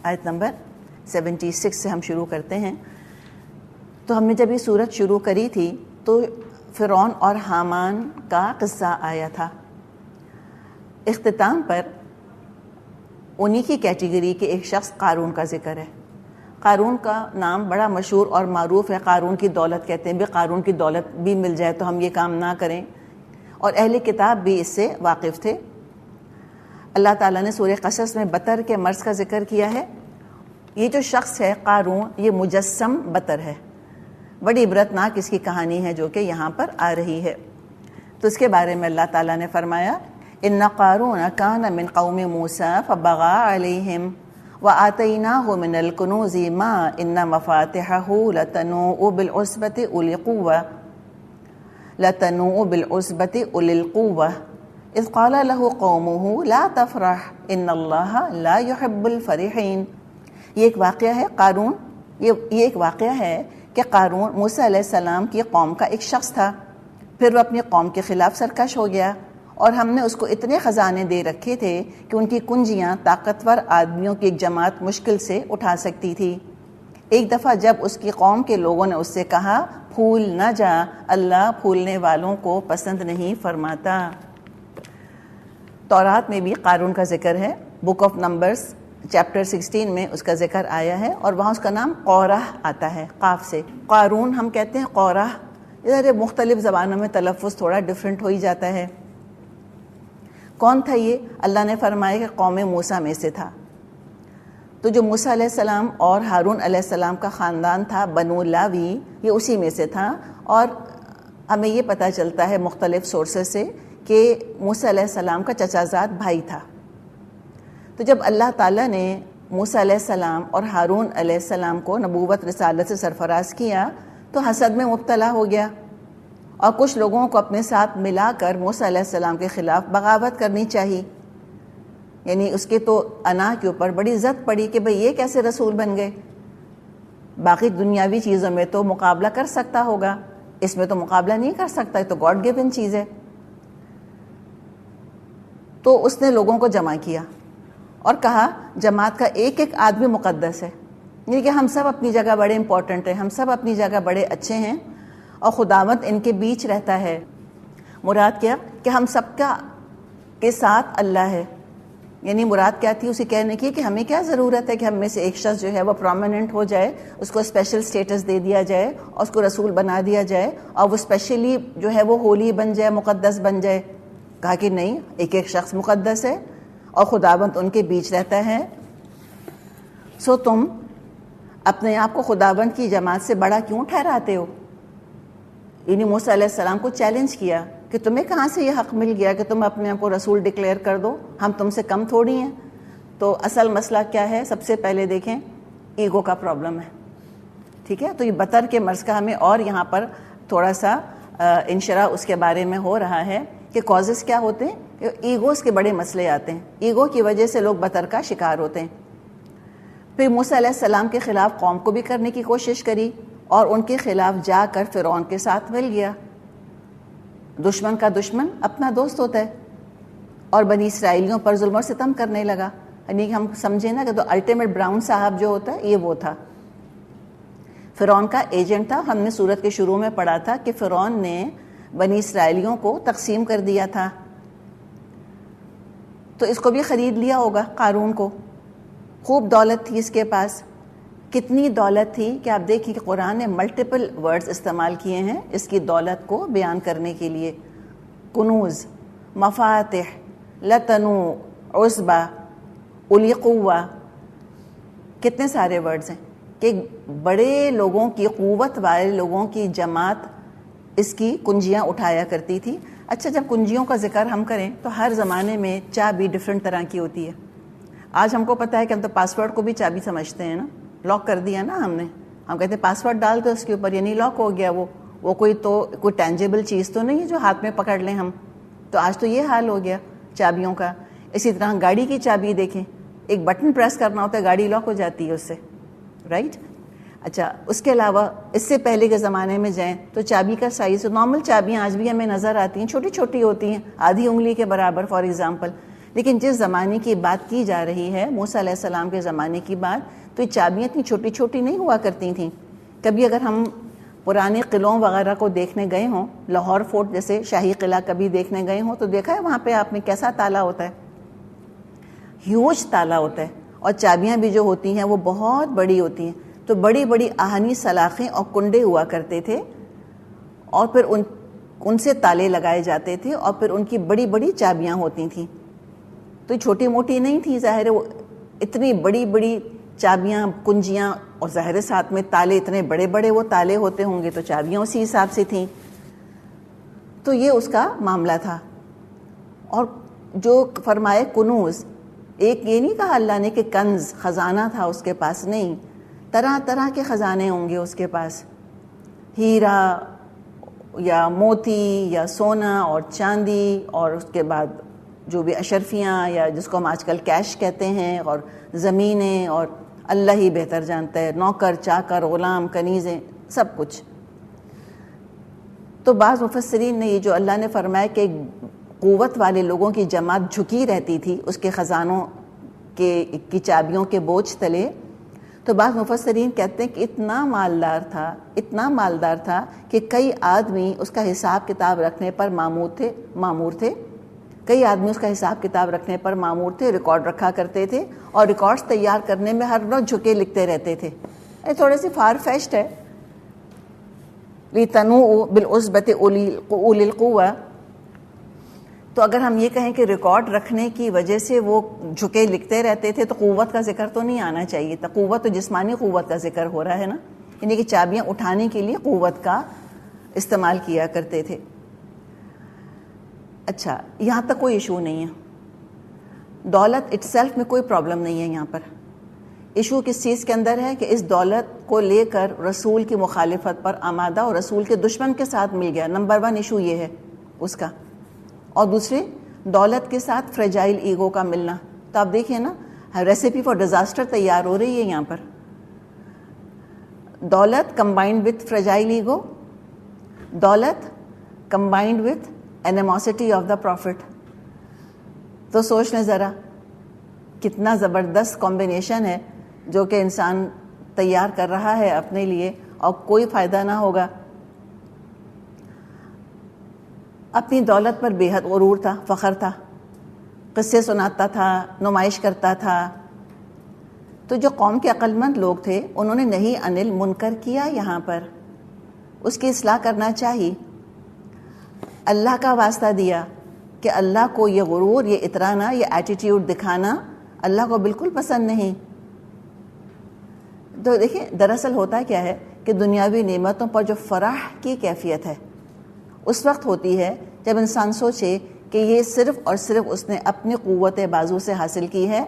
آیت نمبر 76 سے ہم شروع کرتے ہیں. تو ہم نے جب یہ صورت شروع کری تھی تو فرعون اور حامان کا قصہ آیا تھا. اختتام پر انہی کی کیٹیگری کے ایک شخص قارون کا ذکر ہے. قارون کا نام بڑا مشہور اور معروف ہے. قارون کی دولت کہتے ہیں. بھی قارون کی دولت بھی مل جائے تو ہم یہ کام نہ کریں, اور اہل کتاب بھی اس سے واقف تھے. اللہ تعالیٰ نے سورہ قصص میں بطر کے مرض کا ذکر کیا ہے. یہ جو شخص ہے قارون, یہ مجسم بطر ہے. بڑی عبرتناک اس کی کہانی ہے جو کہ یہاں پر آ رہی ہے. تو اس کے بارے میں اللہ تعالیٰ نے فرمایا ان قارون کان من قوم موسیٰ فبغى علیہم وآتیناہ من الکنوز ما ان مفاتحہ لتنوء بالعصبۃ اولي القوة اذ قال له قومه لا تفرح ان اللہ لا يحب الفرحین. یہ ایک واقعہ ہے قارون. یہ ایک واقعہ ہے کہ قارون موسیٰ علیہ السلام کی قوم کا ایک شخص تھا. پھر وہ اپنی قوم کے خلاف سرکش ہو گیا, اور ہم نے اس کو اتنے خزانے دے رکھے تھے کہ ان کی کنجیاں طاقتور آدمیوں کی ایک جماعت مشکل سے اٹھا سکتی تھی. ایک دفعہ جب اس کی قوم کے لوگوں نے اس سے کہا پھول نہ جا, اللہ پھولنے والوں کو پسند نہیں فرماتا. تورات میں بھی قارون کا ذکر ہے. بک آف نمبرز چیپٹر 16 میں اس کا ذکر آیا ہے, اور وہاں اس کا نام قورہ آتا ہے قاف سے. قارون ہم کہتے ہیں قورہ. ادھر مختلف زبانوں میں تلفظ تھوڑا ڈیفرنٹ ہو ہی جاتا ہے. کون تھا یہ؟ اللہ نے فرمایا کہ قوم موسیٰ میں سے تھا. تو جو موسیٰ علیہ السلام اور ہارون علیہ السلام کا خاندان تھا بنو لاوی, یہ اسی میں سے تھا. اور ہمیں یہ پتہ چلتا ہے مختلف سورسز سے کہ موسیٰ علیہ السلام کا چچا زاد بھائی تھا. تو جب اللہ تعالیٰ نے موسیٰ علیہ السلام اور ہارون علیہ السلام کو نبوت رسالت سے سرفراز کیا تو حسد میں مبتلا ہو گیا, اور کچھ لوگوں کو اپنے ساتھ ملا کر موسیٰ علیہ السلام کے خلاف بغاوت کرنی چاہیے. یعنی اس کے تو انا کے اوپر بڑی زد پڑی کہ بھئی یہ کیسے رسول بن گئے. باقی دنیاوی چیزوں میں تو مقابلہ کر سکتا ہوگا, اس میں تو مقابلہ نہیں کر سکتا, یہ تو گاڈ گیون چیز ہے. تو اس نے لوگوں کو جمع کیا اور کہا جماعت کا ایک ایک آدمی مقدس ہے. یعنی کہ ہم سب اپنی جگہ بڑے امپورٹنٹ ہیں, ہم سب اپنی جگہ بڑے اچھے ہیں, اور خداوند ان کے بیچ رہتا ہے. مراد کیا کہ ہم سب کا کے ساتھ اللہ ہے. یعنی مراد کیا تھی اسی کہنے کی کہ ہمیں کیا ضرورت ہے کہ ہم میں سے ایک شخص جو ہے وہ پرومیننٹ ہو جائے, اس کو اسپیشل سٹیٹس دے دیا جائے اور اس کو رسول بنا دیا جائے, اور وہ اسپیشلی جو ہے وہ ہولی بن جائے, مقدس بن جائے. کہا کہ نہیں, ایک ایک شخص مقدس ہے اور خداوند ان کے بیچ رہتا ہے. سو تم اپنے آپ کو خداوند کی جماعت سے بڑا کیوں ٹھہراتے ہو؟ یعنی موسیٰ علیہ السلام کو چیلنج کیا کہ تمہیں کہاں سے یہ حق مل گیا کہ تم اپنے آپ کو رسول ڈکلیئر کر دو, ہم تم سے کم تھوڑی ہیں. تو اصل مسئلہ کیا ہے؟ سب سے پہلے دیکھیں ایگو کا پرابلم ہے. ٹھیک ہے, تو یہ بطر کے مرض کا ہمیں اور یہاں پر تھوڑا سا انشراح اس کے بارے میں ہو رہا ہے کہ کازز کیا ہوتے ہیں. ایگوز کے بڑے مسئلے آتے ہیں, ایگو کی وجہ سے لوگ بطر کا شکار ہوتے ہیں. پھر موسیٰ علیہ السلام کے خلاف قوم کو بھی کرنے کی کوشش کری, اور ان کے خلاف جا کر فرعون کے ساتھ مل گیا. دشمن کا دشمن اپنا دوست ہوتا ہے, اور بنی اسرائیلیوں پر ظلم و ستم کرنے لگا. یعنی ہم سمجھیں نا کہ تو الٹیمیٹ براؤن صاحب جو ہوتا ہے یہ وہ تھا, فرعون کا ایجنٹ تھا. ہم نے سورت کے شروع میں پڑھا تھا کہ فرعون نے بنی اسرائیلیوں کو تقسیم کر دیا تھا, تو اس کو بھی خرید لیا ہوگا قارون کو. خوب دولت تھی اس کے پاس. کتنی دولت تھی کہ آپ دیکھیں کہ قرآن نے ملٹیپل ورڈز استعمال کیے ہیں اس کی دولت کو بیان کرنے کے لیے. کنوز, مفاتح, لتنوء, عصبہ, اولی قوہ, کتنے سارے ورڈز ہیں کہ بڑے لوگوں کی, قوت والے لوگوں کی جماعت اس کی کنجیاں اٹھایا کرتی تھی. اچھا, جب کنجیوں کا ذکر ہم کریں تو ہر زمانے میں چابی ڈفرینٹ طرح کی ہوتی ہے. آج ہم کو پتہ ہے کہ ہم تو پاسورڈ کو بھی چابی سمجھتے ہیں نا, لاک کر دیا نا ہم نے, ہم کہتے ہیں پاسورڈ ڈال دو اس کے اوپر, یعنی لاک ہو گیا. وہ کوئی ٹینجیبل چیز تو نہیں ہے جو ہاتھ میں پکڑ لیں ہم. تو آج تو یہ حال ہو گیا چابیوں کا. اسی طرح گاڑی کی چابی دیکھیں, ایک بٹن پریس کرنا ہوتا ہے, گاڑی لاک ہو جاتی ہے اس سے, رائٹ. اچھا, اس کے علاوہ اس سے پہلے کے زمانے میں جائیں تو چابی کا سائز, نارمل چابیاں آج بھی ہمیں نظر آتی ہیں, چھوٹی چھوٹی ہوتی ہیں, آدھی انگلی کے برابر فار ایگزامپل. لیکن جس زمانے کی بات کی جا رہی ہے، موسیٰ علیہ السلام کے زمانے کی بات، تو یہ چابیاں اتنی چھوٹی چھوٹی نہیں ہوا کرتی تھیں. کبھی اگر ہم پرانے قلعوں وغیرہ کو دیکھنے گئے ہوں، لاہور فورٹ جیسے شاہی قلعہ کبھی دیکھنے گئے ہوں، تو دیکھا ہے وہاں پہ آپ نے کیسا تالا ہوتا ہے، ہیوج تالا ہوتا ہے، اور چابیاں بھی جو ہوتی ہیں وہ بہت بڑی ہوتی ہیں. تو بڑی بڑی آہنی سلاخیں اور کنڈے ہوا کرتے تھے، اور پھر ان سے تالے لگائے جاتے تھے، اور پھر ان کی بڑی بڑی چابیاں ہوتی تھیں. تو چھوٹی موٹی نہیں تھی، ظاہر ہے وہ اتنی بڑی بڑی چابیاں، کنجیاں، اور ظاہر ساتھ میں تالے، اتنے بڑے بڑے وہ تالے ہوتے ہوں گے، تو چابیاں اسی حساب سے تھیں. تو یہ اس کا معاملہ تھا. اور جو فرمائے کنوز، ایک یہ نہیں کہا اللہ نے کہ کنز خزانہ تھا اس کے پاس، نہیں، طرح طرح کے خزانے ہوں گے اس کے پاس، ہیرا یا موتی یا سونا اور چاندی، اور اس کے بعد جو بھی اشرفیاں یا جس کو ہم آج کل کیش کہتے ہیں، اور زمینیں، اور اللہ ہی بہتر جانتا ہے، نوکر چاکر غلام کنیزیں، سب کچھ. تو بعض مفسرین نے یہ جو اللہ نے فرمایا کہ قوت والے لوگوں کی جماعت جھکی رہتی تھی اس کے خزانوں کی چابیوں کے بوجھ تلے، تو بعض مفسرین کہتے ہیں کہ اتنا مالدار تھا کہ کئی آدمی اس کا حساب کتاب رکھنے پر مامور تھے. کئی آدمی اس کا حساب کتاب رکھنے پر مامور تھے، ریکارڈ رکھا کرتے تھے، اور ریکارڈز تیار کرنے میں ہر روز جھکے لکھتے رہتے تھے. یہ تھوڑے سی فار فیشٹ ہے. لِتَنُوءُ بِالْعُصْبَةِ أُولِي الْقُوَّةِ. تو اگر ہم یہ کہیں کہ ریکارڈ رکھنے کی وجہ سے وہ جھکے لکھتے رہتے تھے، تو قوت کا ذکر تو نہیں آنا چاہیے تھا. قوت تو جسمانی قوت کا ذکر ہو رہا ہے نا، یعنی کہ چابیاں اٹھانے کے لیے قوت کا استعمال کیا کرتے تھے. اچھا، یہاں تک کوئی ایشو نہیں ہے. دولت اٹ سیلف میں کوئی پرابلم نہیں ہے. یہاں پر ایشو کس چیز کے اندر ہے کہ اس دولت کو لے کر رسول کی مخالفت پر آمادہ اور رسول کے دشمن کے ساتھ مل گیا. نمبر 1 ایشو یہ ہے اس کا. اور دوسرے، دولت کے ساتھ فریجائل ایگو کا ملنا. تو آپ دیکھیں نا، ریسیپی فار ڈیزاسٹر تیار ہو رہی ہے یہاں پر. دولت کمبائنڈ وتھ فریجائل ایگو، دولت combined with animosity of the profit. تو سوچ لیں ذرا کتنا زبردست کمبینیشن ہے جو کہ انسان تیار کر رہا ہے اپنے لیے، اور کوئی فائدہ نہ ہوگا. اپنی دولت پر بے حد غرور تھا، فخر تھا، قصے سناتا تھا، نمائش کرتا تھا. تو جو قوم کے عقل مند لوگ تھے انہوں نے نہیں انل منکر کیا، یہاں پر اس کی اصلاح کرنا چاہیے. اللہ کا واسطہ دیا کہ اللہ کو یہ غرور، یہ اترانا، یہ ایٹیٹیوڈ دکھانا اللہ کو بالکل پسند نہیں. تو دیکھیں دراصل ہوتا کیا ہے کہ دنیاوی نعمتوں پر جو فرح کی کیفیت ہے اس وقت ہوتی ہے جب انسان سوچے کہ یہ صرف اور صرف اس نے اپنی قوت بازو سے حاصل کی ہے.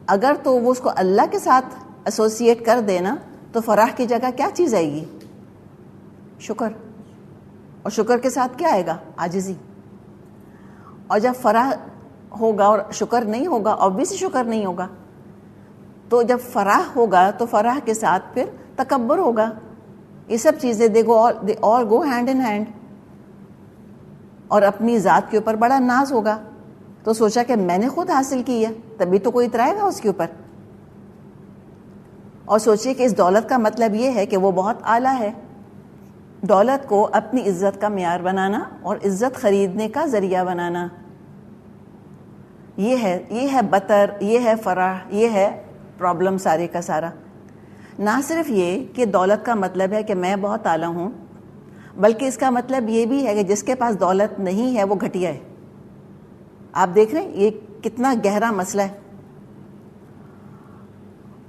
اگر تو وہ اس کو اللہ کے ساتھ ایسوسیٹ کر دینا تو فرح کی جگہ کیا چیز آئے گی؟ شکر. اور شکر کے ساتھ کیا آئے گا؟ عاجزی. اور جب فرح ہوگا اور شکر نہیں ہوگا، obviously شکر نہیں ہوگا، تو جب فرح ہوگا تو فرح کے ساتھ پھر تکبر ہوگا. یہ سب چیزیں they all go hand in hand. اور اپنی ذات کے اوپر بڑا ناز ہوگا، تو سوچا کہ میں نے خود حاصل کی ہے، تبھی تو کوئی اترائے گا اس کے اوپر. اور سوچیے کہ اس دولت کا مطلب یہ ہے کہ وہ بہت اعلیٰ ہے. دولت کو اپنی عزت کا معیار بنانا اور عزت خریدنے کا ذریعہ بنانا، یہ ہے بطر، یہ ہے فرح، یہ ہے پرابلم سارے کا سارا. نہ صرف یہ کہ دولت کا مطلب ہے کہ میں بہت اعلیٰ ہوں، بلکہ اس کا مطلب یہ بھی ہے کہ جس کے پاس دولت نہیں ہے وہ گھٹیا ہے. آپ دیکھ رہے ہیں یہ کتنا گہرا مسئلہ ہے.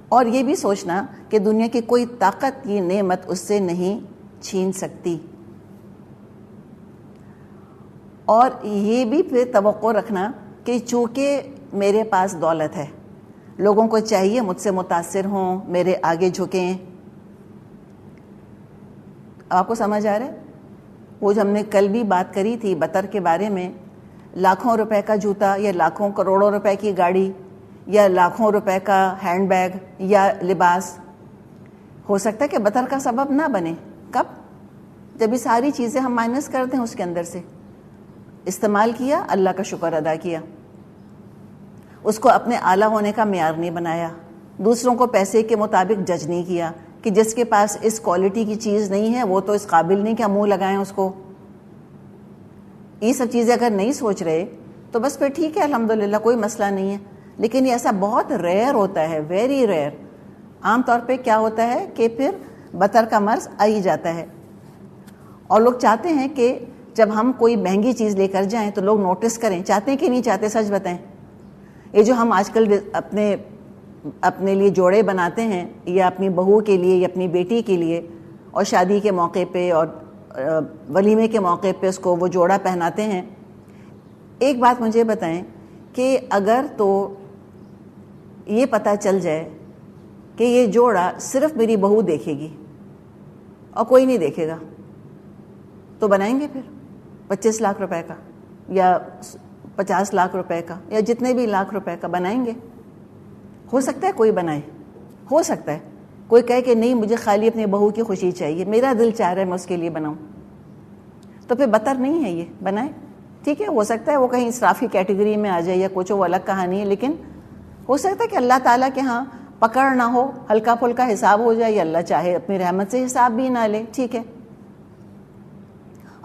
اور یہ بھی سوچنا کہ دنیا کی کوئی طاقت یہ نعمت اس سے نہیں چھین سکتی. اور یہ بھی پھر توقع رکھنا کہ چونکہ میرے پاس دولت ہے، لوگوں کو چاہیے مجھ سے متاثر ہوں، میرے آگے جھکیں. آپ کو سمجھ آ رہا ہے؟ وہ جو ہم نے کل بھی بات کری تھی بطر کے بارے میں، لاکھوں روپے کا جوتا یا لاکھوں کروڑوں روپے کی گاڑی یا لاکھوں روپے کا ہینڈ بیگ یا لباس ہو سکتا ہے کہ بطر کا سبب نہ بنے. کب؟ جب یہ ساری چیزیں ہم مائنس کر دیں اس کے اندر سے. استعمال کیا، اللہ کا شکر ادا کیا، اس کو اپنے اعلیٰ ہونے کا معیار نہیں بنایا، دوسروں کو پیسے کے مطابق جج نہیں کیا کہ جس کے پاس اس کوالٹی کی چیز نہیں ہے وہ تو اس قابل نہیں کہ ہم منہ لگائیں اس کو. یہ سب چیزیں اگر نہیں سوچ رہے تو بس پھر ٹھیک ہے، الحمدللہ کوئی مسئلہ نہیں ہے. لیکن یہ ایسا بہت ریئر ہوتا ہے، ویری ریئر. عام طور پہ کیا ہوتا ہے کہ پھر بطر کا مرض آ ہی جاتا ہے، اور لوگ چاہتے ہیں کہ جب ہم کوئی مہنگی چیز لے کر جائیں تو لوگ نوٹس کریں. چاہتے ہیں کہ نہیں چاہتے؟ سچ بتائیں. یہ جو ہم آج کل اپنے لیے جوڑے بناتے ہیں، یا اپنی بہو کے لیے یا اپنی بیٹی کے لیے، اور شادی کے موقع پہ اور ولیمے کے موقع پہ اس کو وہ جوڑا پہناتے ہیں، ایک بات مجھے بتائیں کہ اگر تو یہ پتہ چل جائے کہ یہ جوڑا صرف میری بہو دیکھے گی اور کوئی نہیں دیکھے گا، تو بنائیں گے پھر 25 لاکھ روپے کا یا 50 لاکھ روپے کا یا جتنے بھی لاکھ روپے کا بنائیں گے؟ ہو سکتا ہے کوئی بنائے، ہو سکتا ہے کوئی کہے کہ نہیں مجھے خالی اپنی بہو کی خوشی چاہیے، میرا دل چاہ رہا ہے میں اس کے لیے بناؤں، تو پھر بطر نہیں ہے یہ، بنائے. ٹھیک ہے، ہو سکتا ہے وہ کہیں اسرافی کیٹیگری میں آ جائے یا کچھ، وہ الگ کہانی ہے، لیکن ہو سکتا ہے کہ اللہ تعالیٰ کے ہاں پکڑ نہ ہو، ہلکا پھلکا حساب ہو جائے، یا اللہ چاہے اپنی رحمت سے حساب بھی نہ لے. ٹھیک ہے،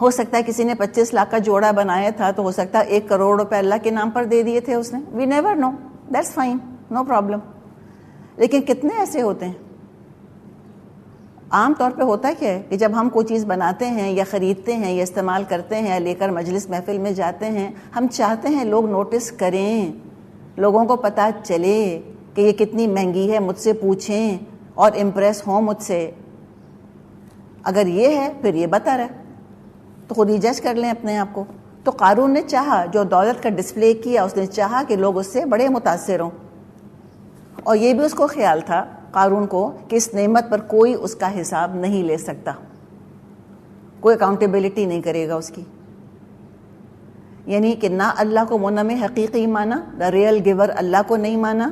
ہو سکتا ہے کسی نے 25 لاکھ کا جوڑا بنایا تھا تو ہو سکتا ہے 1 کروڑ روپے اللہ کے نام پر دے دیے تھے اس نے. We never know, that's fine, no problem. لیکن کتنے ایسے ہوتے ہیں؟ عام طور پہ ہوتا کیا ہے کہ جب ہم کوئی چیز بناتے ہیں یا خریدتے ہیں یا استعمال کرتے ہیں یا لے کر مجلس محفل میں جاتے ہیں، ہم چاہتے ہیں لوگ نوٹس کریں، لوگوں کو پتہ چلے کہ یہ کتنی مہنگی ہے، مجھ سے پوچھیں اور امپریس ہوں مجھ سے. اگر یہ ہے پھر یہ بطر ہے، تو خود ہی جج کر لیں اپنے آپ کو. تو قارون نے چاہا، جو دولت کا ڈسپلے کیا، اس نے چاہا کہ لوگ اس سے بڑے متاثر ہوں، اور یہ بھی اس کو خیال تھا قارون کو کہ اس نعمت پر کوئی اس کا حساب نہیں لے سکتا، کوئی اکاؤنٹیبلٹی نہیں کرے گا اس کی. یعنی کہ نہ اللہ کو منعم حقیقی مانا، دا ریئل گیور اللہ کو نہیں مانا،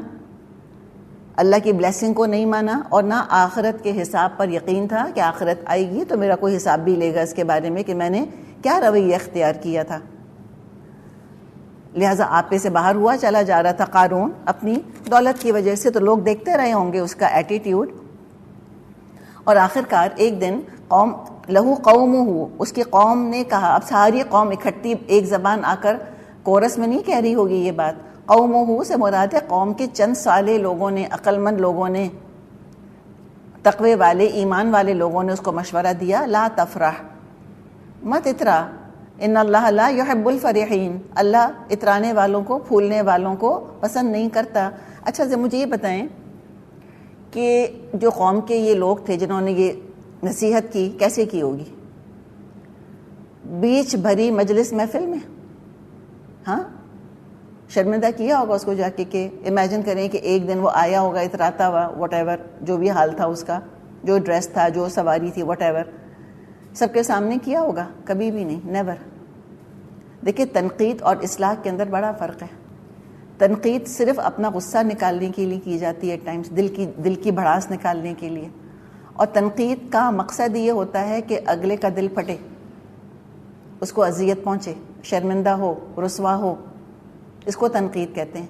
اللہ کی بلیسنگ کو نہیں مانا، اور نہ آخرت کے حساب پر یقین تھا کہ آخرت آئے گی تو میرا کوئی حساب بھی لے گا اس کے بارے میں کہ میں نے کیا رویہ اختیار کیا تھا. لہٰذا آپے سے باہر ہوا چلا جا رہا تھا قارون اپنی دولت کی وجہ سے. تو لوگ دیکھتے رہے ہوں گے اس کا ایٹیٹیوڈ، اور آخرکار ایک دن قوم لہو قومہ، اس کی قوم نے کہا. اب ساری قوم اکٹھی ایک زبان آ کر کورس میں نہیں کہہ رہی ہوگی یہ بات. قومہ سے مراد ہے قوم کے چند سالے لوگوں نے، عقل مند لوگوں نے، تقوی والے، ایمان والے لوگوں نے اس کو مشورہ دیا، لا تفرح، مت اترا، ان اللہ لا يحب الفرحین، اللہ اترانے والوں کو، پھولنے والوں کو پسند نہیں کرتا. اچھا مجھے یہ بتائیں کہ جو قوم کے یہ لوگ تھے جنہوں نے یہ نصیحت کی، کیسے کی ہوگی؟ بیچ بھری مجلس محفل میں، ہاں، شرمندہ کیا ہوگا اس کو جا کے کہ امیجن کریں کہ ایک دن وہ آیا ہوگا اتراتا ہوا، وٹ ایور جو بھی حال تھا اس کا، جو ڈریس تھا، جو سواری تھی، وٹ ایور، سب کے سامنے کیا ہوگا؟ کبھی بھی نہیں، نیور. دیکھیں تنقید اور اصلاح کے اندر بڑا فرق ہے. تنقید صرف اپنا غصہ نکالنے کے لیے کی جاتی ہے، ایٹ ٹائمز دل کی بھڑاس نکالنے کے لیے، اور تنقید کا مقصد یہ ہوتا ہے کہ اگلے کا دل پھٹے، اس کو اذیت پہنچے، شرمندہ ہو، رسوا ہو. اس کو تنقید کہتے ہیں،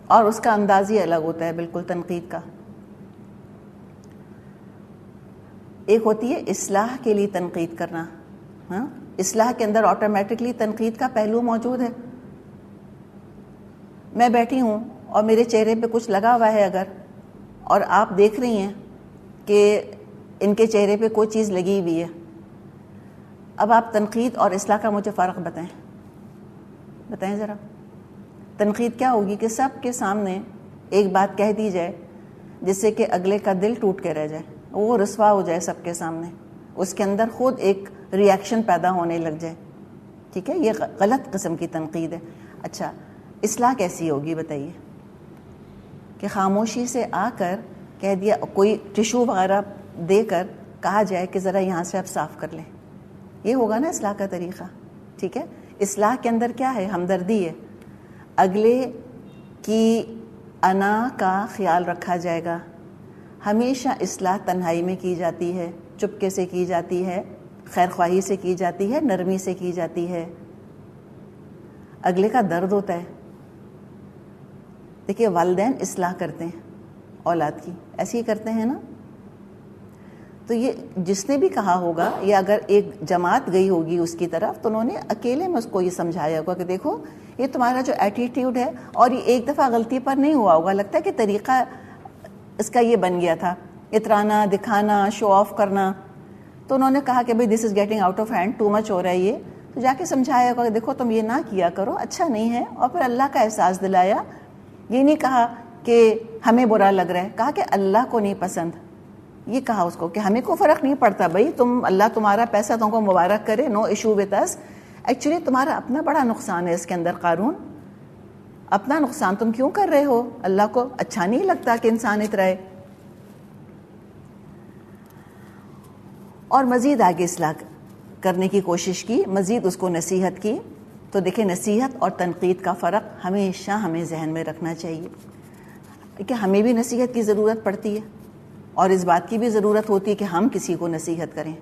اور اس کا انداز ہی الگ ہوتا ہے بالکل تنقید کا. ایک ہوتی ہے اصلاح کے لیے تنقید کرنا، ہاں، اصلاح کے اندر آٹومیٹکلی تنقید کا پہلو موجود ہے. میں بیٹھی ہوں اور میرے چہرے پہ کچھ لگا ہوا ہے اگر، اور آپ دیکھ رہی ہیں کہ ان کے چہرے پہ کوئی چیز لگی ہوئی ہے، اب آپ تنقید اور اصلاح کا مجھے فرق بتائیں ذرا. تنقید کیا ہوگی کہ سب کے سامنے ایک بات کہہ دی جائے جس سے کہ اگلے کا دل ٹوٹ کے رہ جائے، وہ رسوا ہو جائے سب کے سامنے، اس کے اندر خود ایک ری ایکشن پیدا ہونے لگ جائے. ٹھیک ہے، یہ غلط قسم کی تنقید ہے. اچھا اصلاح کیسی ہوگی بتائیے؟ کہ خاموشی سے آ کر کہہ دیا، کوئی ٹشو وغیرہ دے کر کہا جائے کہ ذرا یہاں سے آپ صاف کر لیں، یہ ہوگا نا اصلاح کا طریقہ. ٹھیک ہے، اصلاح کے اندر کیا ہے؟ ہمدردی ہے، اگلے کی انا کا خیال رکھا جائے گا. ہمیشہ اصلاح تنہائی میں کی جاتی ہے، چپکے سے کی جاتی ہے، خیر خواہی سے کی جاتی ہے، نرمی سے کی جاتی ہے. اگلے کا درد ہوتا ہے. دیکھیے والدین اصلاح کرتے ہیں اولاد کی, ایسے ہی کرتے ہیں نا. تو یہ جس نے بھی کہا ہوگا, یا اگر ایک جماعت گئی ہوگی اس کی طرف, تو انہوں نے اکیلے میں اس کو یہ سمجھایا ہوگا کہ دیکھو یہ تمہارا جو ایٹیٹیوڈ ہے, اور یہ ایک دفعہ غلطی پر نہیں ہوا ہوگا, لگتا ہے کہ طریقہ اس کا یہ بن گیا تھا, اترانا, دکھانا, شو آف کرنا. تو انہوں نے کہا کہ بھائی this is getting out of hand, too much ہو رہا ہے یہ. تو جا کے سمجھایا ہوگا کہ دیکھو تم یہ نہ کیا کرو, اچھا نہیں ہے. اور پھر اللہ کا احساس دلایا. یہ نہیں کہا کہ ہمیں برا لگ رہا ہے, کہا کہ اللہ کو نہیں پسند. یہ کہا اس کو کہ ہمیں کو فرق نہیں پڑتا بھائی, تم اللہ تمہارا پیسہ تم کو مبارک کرے, no issue with us. Actually تمہارا اپنا بڑا نقصان ہے اس کے اندر قارون, اپنا نقصان تم کیوں کر رہے ہو؟ اللہ کو اچھا نہیں لگتا کہ انسان اترائے. اور مزید آگے اصلاح کرنے کی کوشش کی, مزید اس کو نصیحت کی. تو دیکھیں نصیحت اور تنقید کا فرق ہمیشہ ہمیں ذہن میں رکھنا چاہیے کہ ہمیں بھی نصیحت کی ضرورت پڑتی ہے, اور اس بات کی بھی ضرورت ہوتی ہے کہ ہم کسی کو نصیحت کریں.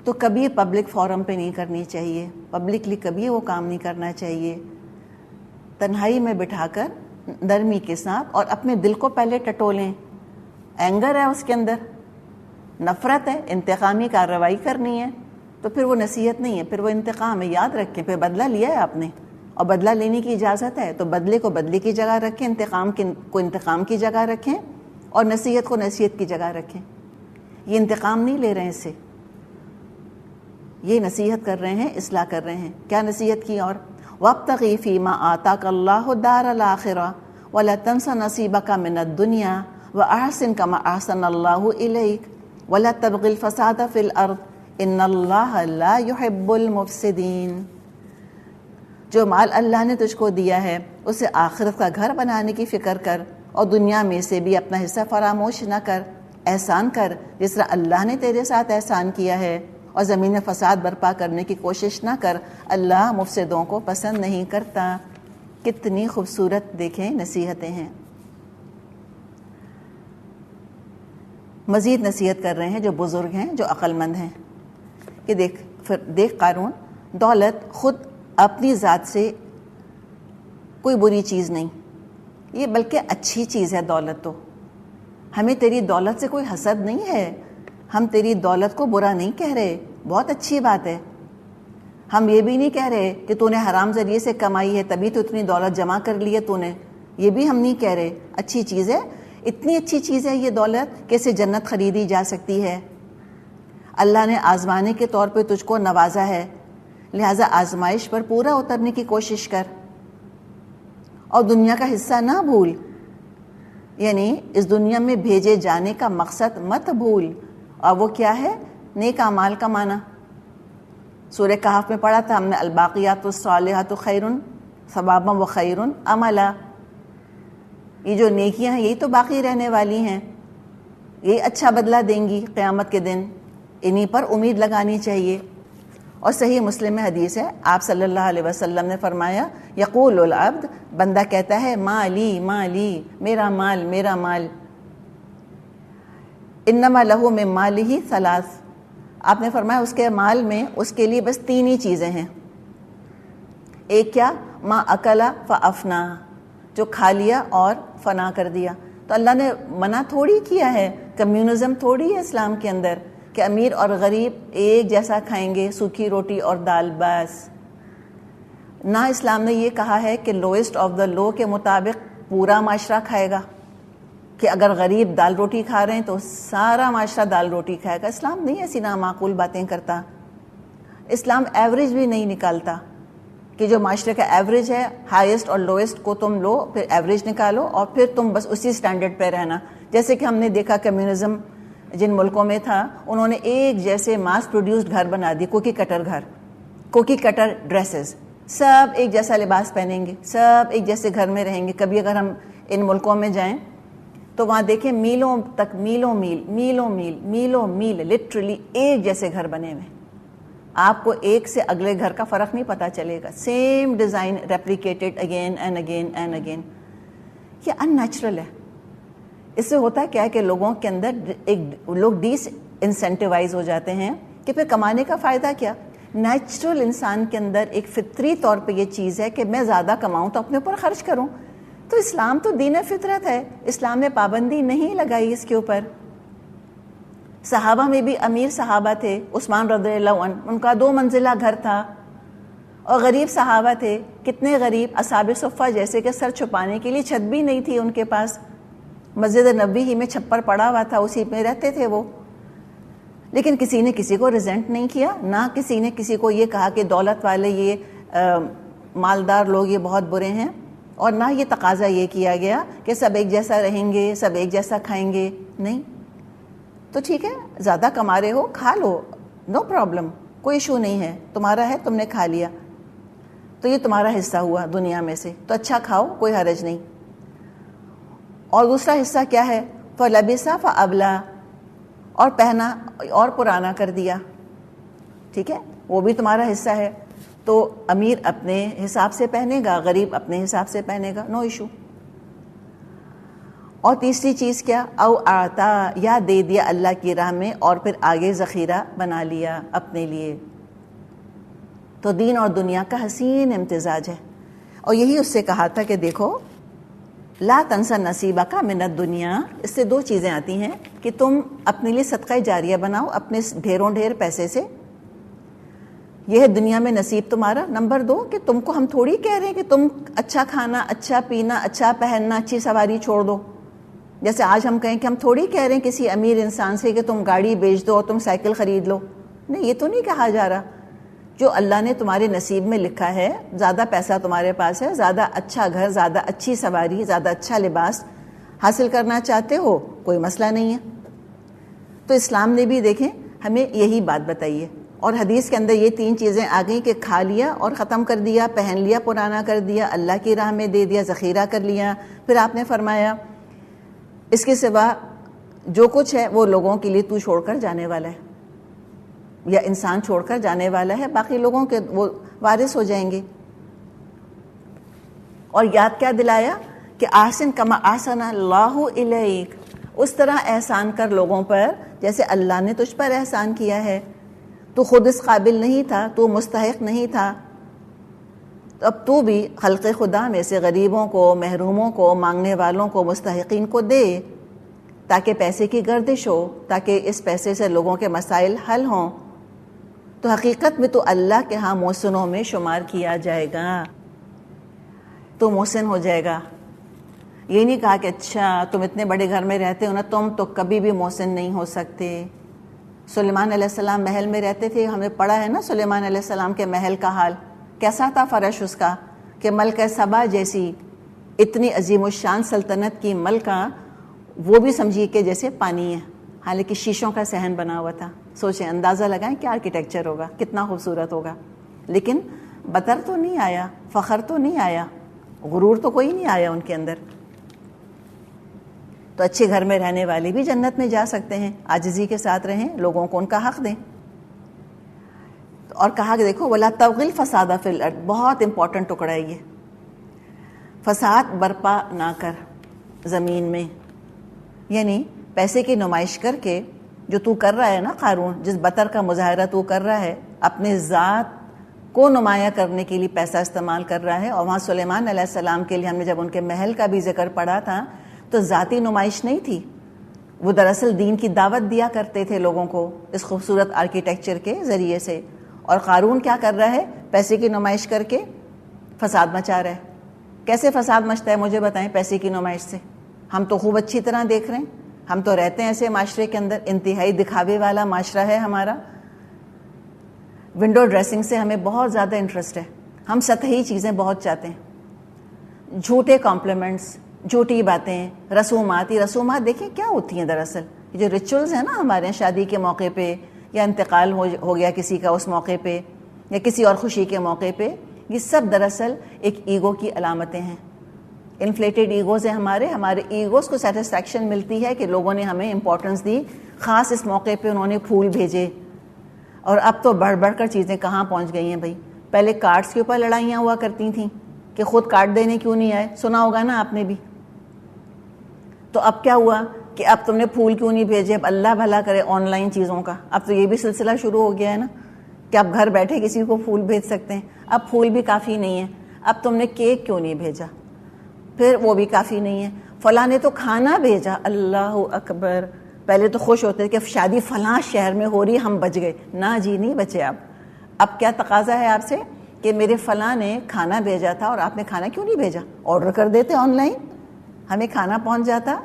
تو کبھی پبلک فورم پہ نہیں کرنی چاہیے, پبلکلی کبھی وہ کام نہیں کرنا چاہیے. تنہائی میں بٹھا کر نرمی کے ساتھ, اور اپنے دل کو پہلے ٹٹولیں. اینگر ہے اس کے اندر, نفرت ہے, انتقامی کارروائی کرنی ہے, تو پھر وہ نصیحت نہیں ہے, پھر وہ انتقام ہے. یاد رکھیں پھر بدلہ لیا ہے آپ نے, اور بدلہ لینے کی اجازت ہے, تو بدلے کو بدلے کی جگہ رکھیں, انتقام کو انتقام کی جگہ رکھیں, اور نصیحت کو نصیحت کی جگہ رکھیں. یہ انتقام نہیں لے رہے ہیں اس سے, یہ نصیحت کر رہے ہیں, اصلاح کر رہے ہیں. کیا نصیحت کی؟ اور وَابْتَغِ فِي مَا آتَاكَ اللَّهُ الدَّارَ الْآخِرَةَ وَلَا تَنْسَ نَصِيبَكَ مِنَ الدُّنْيَا وَأَحْسِنْ كَمَا أَحْسَنَ اللَّهُ إِلَيْكَ وَلَا تَبْغِ الْفَسَادَ فِي الْأَرْضِ إِنَّ اللَّهَ لَا يُحِبُّ الْمُفْسِدِينَ. جو مال اللہ نے تجھ کو دیا ہے اسے آخرت کا گھر بنانے کی فکر کر, اور دنیا میں سے بھی اپنا حصہ فراموش نہ کر. احسان کر جس طرح اللہ نے تیرے ساتھ احسان کیا ہے, اور زمین میں فساد برپا کرنے کی کوشش نہ کر, اللہ مفسدوں کو پسند نہیں کرتا. کتنی خوبصورت دیکھیں نصیحتیں ہیں. مزید نصیحت کر رہے ہیں جو بزرگ ہیں, جو عقل مند ہیں, کہ دیکھ قارون, دولت خود اپنی ذات سے کوئی بری چیز نہیں, یہ بلکہ اچھی چیز ہے. دولت تو ہمیں تیری دولت سے کوئی حسد نہیں ہے, ہم تیری دولت کو برا نہیں کہہ رہے, بہت اچھی بات ہے. ہم یہ بھی نہیں کہہ رہے کہ تو نے حرام ذریعے سے کمائی ہے تبھی تو اتنی دولت جمع کر لی ہے تو نے, یہ بھی ہم نہیں کہہ رہے. اچھی چیز ہے, اتنی اچھی چیز ہے یہ دولت, کیسے جنت خریدی جا سکتی ہے. اللہ نے آزمانے کے طور پہ تجھ کو نوازا ہے, لہٰذا آزمائش پر پورا اترنے کی کوشش کر, اور دنیا کا حصہ نہ بھول, یعنی اس دنیا میں بھیجے جانے کا مقصد مت بھول. اور وہ کیا ہے؟ نیک اعمال کمانا. سورہ کہف میں پڑھا تھا ہم نے, الباقیات الصالحات خیر ثوابا و خیر عملا. یہ جو نیکیاں ہیں یہی تو باقی رہنے والی ہیں, یہ اچھا بدلہ دیں گی قیامت کے دن, انہی پر امید لگانی چاہیے. اور صحیح مسلم میں حدیث ہے, آپ صلی اللہ علیہ وسلم نے فرمایا, یقول العبد, بندہ کہتا ہے, مالی مالی, میرا مال میرا مال. انما لہو من مالہ ثلاث, آپ نے فرمایا اس کے مال میں اس کے لیے بس 3 ہی چیزیں ہیں. ایک کیا؟ ما اکلا فافنا, جو کھا لیا اور فنا کر دیا. تو اللہ نے منع تھوڑی کیا ہے, کمیونزم تھوڑی ہے اسلام کے اندر کہ امیر اور غریب ایک جیسا کھائیں گے, سوکھی روٹی اور دال بس. نہ اسلام نے یہ کہا ہے کہ لوئسٹ آف دا لو کے مطابق پورا معاشرہ کھائے گا, کہ اگر غریب دال روٹی کھا رہے ہیں تو سارا معاشرہ دال روٹی کھائے گا. اسلام نہیں ایسی نامعقول باتیں کرتا. اسلام ایوریج بھی نہیں نکالتا کہ جو معاشرے کا ایوریج ہے, ہائیسٹ اور لوئسٹ کو تم لو, پھر ایوریج نکالو, اور پھر تم بس اسی سٹینڈرڈ پہ رہنا. جیسے کہ ہم نے دیکھا کمیونزم جن ملکوں میں تھا, انہوں نے ایک جیسے ماس پروڈیوسڈ گھر بنا دی, کوکی کٹر گھر, کوکی کٹر ڈریسز, سب ایک جیسا لباس پہنیں گے, سب ایک جیسے گھر میں رہیں گے. کبھی اگر ہم ان ملکوں میں جائیں تو وہاں دیکھیں میلوں تک, میلوں میل, میلوں میل, میلوں میل, لٹرلی ایک جیسے گھر بنے ہوئے. آپ کو ایک سے اگلے گھر کا فرق نہیں پتہ چلے گا, same design replicated again and again and again. یہ ان نیچرل ہے. اس سے ہوتا ہے کیا ہے کہ لوگوں کے اندر ایک لوگ ڈس انسینٹیوائز ہو جاتے ہیں کہ پھر کمانے کا فائدہ کیا. نیچرل انسان کے اندر ایک فطری طور پہ یہ چیز ہے کہ میں زیادہ کماؤں تو اپنے اوپر خرچ کروں. تو اسلام تو دین فطرت ہے, اسلام نے پابندی نہیں لگائی اس کے اوپر. صحابہ میں بھی امیر صحابہ تھے, عثمان رضی اللہ عنہ, ان کا 2 منزلہ گھر تھا. اور غریب صحابہ تھے, کتنے غریب, اصحاب صفہ جیسے کہ سر چھپانے کے لیے چھت بھی نہیں تھی ان کے پاس, مسجد نبوی ہی میں چھپر پڑا ہوا تھا, اسی میں رہتے تھے وہ. لیکن کسی نے کسی کو ریزنٹ نہیں کیا, نہ کسی نے کسی کو یہ کہا کہ دولت والے, یہ مالدار لوگ یہ بہت برے ہیں, اور نہ یہ تقاضا یہ کیا گیا کہ سب ایک جیسا رہیں گے, سب ایک جیسا کھائیں گے. نہیں, تو ٹھیک ہے, زیادہ کما رہے ہو کھا لو, نو پرابلم, کوئی ایشو نہیں ہے, تمہارا ہے, تم نے کھا لیا تو یہ تمہارا حصہ ہوا دنیا میں سے, تو اچھا کھاؤ, کوئی حرج نہیں. اور دوسرا حصہ کیا ہے؟ فَلَبِسَ فَأَبْلَى, اور پہنا اور پرانا کر دیا. ٹھیک ہے, وہ بھی تمہارا حصہ ہے. تو امیر اپنے حساب سے پہنے گا, غریب اپنے حساب سے پہنے گا, نو ایشو. اور تیسری چیز کیا؟ او آتا, یا دے دیا اللہ کی راہ میں اور پھر آگے ذخیرہ بنا لیا اپنے لیے. تو دین اور دنیا کا حسین امتزاج ہے. اور یہی اس سے کہا تھا کہ دیکھو, لا تنسا نصیبک من الدنیا, اس سے 2 چیزیں آتی ہیں کہ تم اپنے لیے صدقہ جاریہ بناؤ اپنے ڈھیروں ڈھیر پیسے سے, یہ ہے دنیا میں نصیب تمہارا. نمبر 2 کہ تم کو ہم تھوڑی کہہ رہے ہیں کہ تم اچھا کھانا, اچھا پینا, اچھا پہننا, اچھی سواری چھوڑ دو. جیسے آج ہم کہیں کہ ہم تھوڑی کہہ رہے ہیں کسی امیر انسان سے کہ تم گاڑی بیچ دو اور تم سائیکل خرید لو. نہیں, یہ تو نہیں کہا جا رہا. جو اللہ نے تمہارے نصیب میں لکھا ہے, زیادہ پیسہ تمہارے پاس ہے, زیادہ اچھا گھر, زیادہ اچھی سواری, زیادہ اچھا لباس حاصل کرنا چاہتے ہو, کوئی مسئلہ نہیں ہے. تو اسلام نے بھی دیکھیں ہمیں یہی بات بتائی ہے. اور حدیث کے اندر یہ 3 چیزیں آ گئیں کہ کھا لیا اور ختم کر دیا, پہن لیا پرانا کر دیا, اللہ کی راہ میں دے دیا, ذخیرہ کر لیا. پھر آپ نے فرمایا اس کے سوا جو کچھ ہے وہ لوگوں کے لیے تو چھوڑ کر جانے والا ہے, یا انسان چھوڑ کر جانے والا ہے, باقی لوگوں کے وہ وارث ہو جائیں گے. اور یاد کیا دلایا کہ احسن کما احسن اللہ الیک, اس طرح احسان کر لوگوں پر جیسے اللہ نے تجھ پر احسان کیا ہے. تو خود اس قابل نہیں تھا, تو مستحق نہیں تھا, تو اب تو بھی خلق خدا میں سے غریبوں کو, محروموں کو, مانگنے والوں کو, مستحقین کو دے, تاکہ پیسے کی گردش ہو, تاکہ اس پیسے سے لوگوں کے مسائل حل ہوں. تو حقیقت میں تو اللہ کے ہاں محسنوں میں شمار کیا جائے گا, تو محسن ہو جائے گا. یہ نہیں کہا کہ اچھا تم اتنے بڑے گھر میں رہتے ہو نا, تم تو کبھی بھی محسن نہیں ہو سکتے. سلیمان علیہ السلام محل میں رہتے تھے, ہم نے پڑھا ہے نا سلیمان علیہ السلام کے محل کا حال کیسا تھا, فرش اس کا, کہ ملکہ سبا جیسی اتنی عظیم الشان سلطنت کی ملکہ, وہ بھی سمجھیے کہ جیسے پانی ہے, حالانکہ شیشوں کا صحن بنا ہوا تھا. سوچیں, اندازہ لگائیں کیا آرکیٹیکچر ہوگا, کتنا خوبصورت ہوگا. لیکن بطر تو نہیں آیا, فخر تو نہیں آیا, غرور تو کوئی نہیں آیا ان کے اندر. تو اچھے گھر میں رہنے والے بھی جنت میں جا سکتے ہیں, عاجزی کے ساتھ رہیں, لوگوں کو ان کا حق دیں. اور کہا کہ دیکھو ولا تبغی الفساد فی الارض, بہت امپورٹنٹ ٹکڑا ہے یہ, فساد برپا نہ کر زمین میں. یعنی پیسے کی نمائش کر کے جو تو کر رہا ہے نا قارون, جس بطر کا مظاہرہ تو کر رہا ہے, اپنے ذات کو نمایاں کرنے کے لیے پیسہ استعمال کر رہا ہے. اور وہاں سلیمان علیہ السلام کے لیے ہم نے جب ان کے محل کا بھی ذکر پڑھا تھا تو ذاتی نمائش نہیں تھی, وہ دراصل دین کی دعوت دیا کرتے تھے لوگوں کو اس خوبصورت آرکیٹیکچر کے ذریعے سے. اور قارون کیا کر رہا ہے, پیسے کی نمائش کر کے فساد مچا رہا ہے. کیسے فساد مچتا ہے مجھے بتائیں پیسے کی نمائش سے؟ ہم تو خوب اچھی طرح دیکھ رہے ہیں, ہم تو رہتے ہیں ایسے معاشرے کے اندر, انتہائی دکھاوے والا معاشرہ ہے ہمارا. ونڈو ڈریسنگ سے ہمیں بہت زیادہ انٹرسٹ ہے, ہم سطحی چیزیں بہت چاہتے ہیں, جھوٹے کمپلیمنٹس, جھوٹی باتیں, رسومات. یہ رسومات دیکھیں کیا ہوتی ہیں دراصل, یہ جو ریچولز ہیں نا ہمارے شادی کے موقع پہ, یا انتقال ہو گیا کسی کا اس موقع پہ, یا کسی اور خوشی کے موقع پہ, یہ سب دراصل ایک ایگو کی علامتیں ہیں. انفلیٹڈ ایگوز ہیں ہمارے ایگوز کو سیٹسفیکشن ملتی ہے کہ لوگوں نے ہمیں امپورٹنس دی, خاص اس موقع پہ انہوں نے پھول بھیجے. اور اب تو بڑھ بڑھ کر چیزیں کہاں پہنچ گئی ہیں بھائی. پہلے کارڈز کے اوپر لڑائیاں ہوا کرتی تھیں کہ خود کارڈ دینے کیوں نہیں آئے, سنا ہوگا نا آپ نے بھی. تو اب کیا ہوا کہ اب تم نے پھول کیوں نہیں بھیجے, اب اللہ بھلا کرے آن لائن چیزوں کا, اب تو یہ بھی سلسلہ شروع ہو گیا ہے نا کہ آپ گھر بیٹھے کسی کو پھول بھیج سکتے ہیں. اب پھول بھی کافی نہیں ہے, اب تم نے کیک کیوں نہیں بھیجا, پھر وہ بھی کافی نہیں ہے. فلاں نے تو کھانا بھیجا, اللہ اکبر. پہلے تو خوش ہوتے کہ شادی فلاں شہر میں ہو رہی, ہم بچ گئے. نہ جی, نہیں بچے آپ. اب کیا تقاضا ہے آپ سے کہ میرے فلاں نے کھانا بھیجا تھا اور آپ نے کھانا کیوں نہیں بھیجا؟ آرڈر کر دیتے آن لائن, ہمیں کھانا پہنچ جاتا.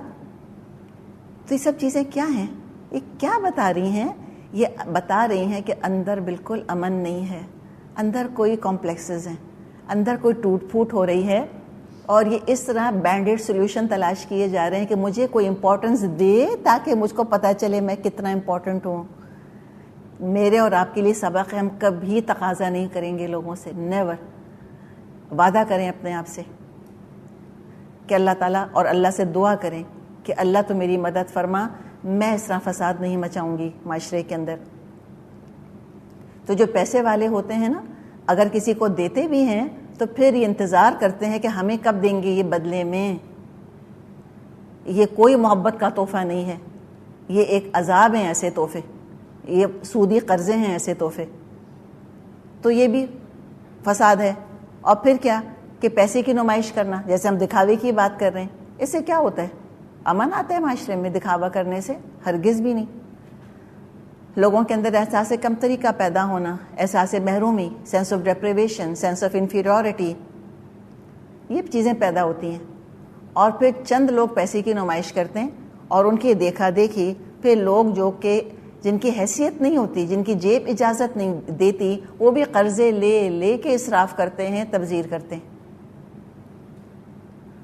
تو یہ سب چیزیں کیا ہیں؟ یہ کیا بتا رہی ہیں؟ یہ بتا رہی ہیں کہ اندر بالکل امن نہیں ہے, اندر کوئی کمپلیکسز ہیں, اندر کوئی ٹوٹ پھوٹ ہو رہی ہے. اور یہ اس طرح بینڈیڈ سولوشن تلاش کیے جا رہے ہیں کہ مجھے کوئی امپورٹنس دے تاکہ مجھ کو پتہ چلے میں کتنا امپورٹنٹ ہوں. میرے اور آپ کے لیے سبق ہے, ہم کبھی تقاضا نہیں کریں گے لوگوں سے, نیور. وعدہ کریں اپنے آپ سے کہ اللہ تعالیٰ, اور اللہ سے دعا کریں کہ اللہ تو میری مدد فرما, میں اس طرح فساد نہیں مچاؤں گی معاشرے کے اندر. تو جو پیسے والے ہوتے ہیں نا, اگر کسی کو دیتے بھی ہیں تو پھر یہ انتظار کرتے ہیں کہ ہمیں کب دیں گے یہ بدلے میں. یہ کوئی محبت کا تحفہ نہیں ہے, یہ ایک عذاب ہیں ایسے تحفے, یہ سودی قرضے ہیں ایسے تحفے. تو یہ بھی فساد ہے. اور پھر کیا کہ پیسے کی نمائش کرنا, جیسے ہم دکھاوے کی بات کر رہے ہیں, اس سے کیا ہوتا ہے؟ امن آتا ہے معاشرے میں دکھاوا کرنے سے؟ ہرگز بھی نہیں. لوگوں کے اندر احساس کمتری کا پیدا ہونا, احساس محرومی, sense of deprivation, sense of inferiority, یہ چیزیں پیدا ہوتی ہیں. اور پھر چند لوگ پیسے کی نمائش کرتے ہیں اور ان کی دیکھا دیکھی پھر لوگ جو کہ جن کی حیثیت نہیں ہوتی, جن کی جیب اجازت نہیں دیتی, وہ بھی قرضے لے لے کے اسراف کرتے ہیں, تبذیر کرتے ہیں.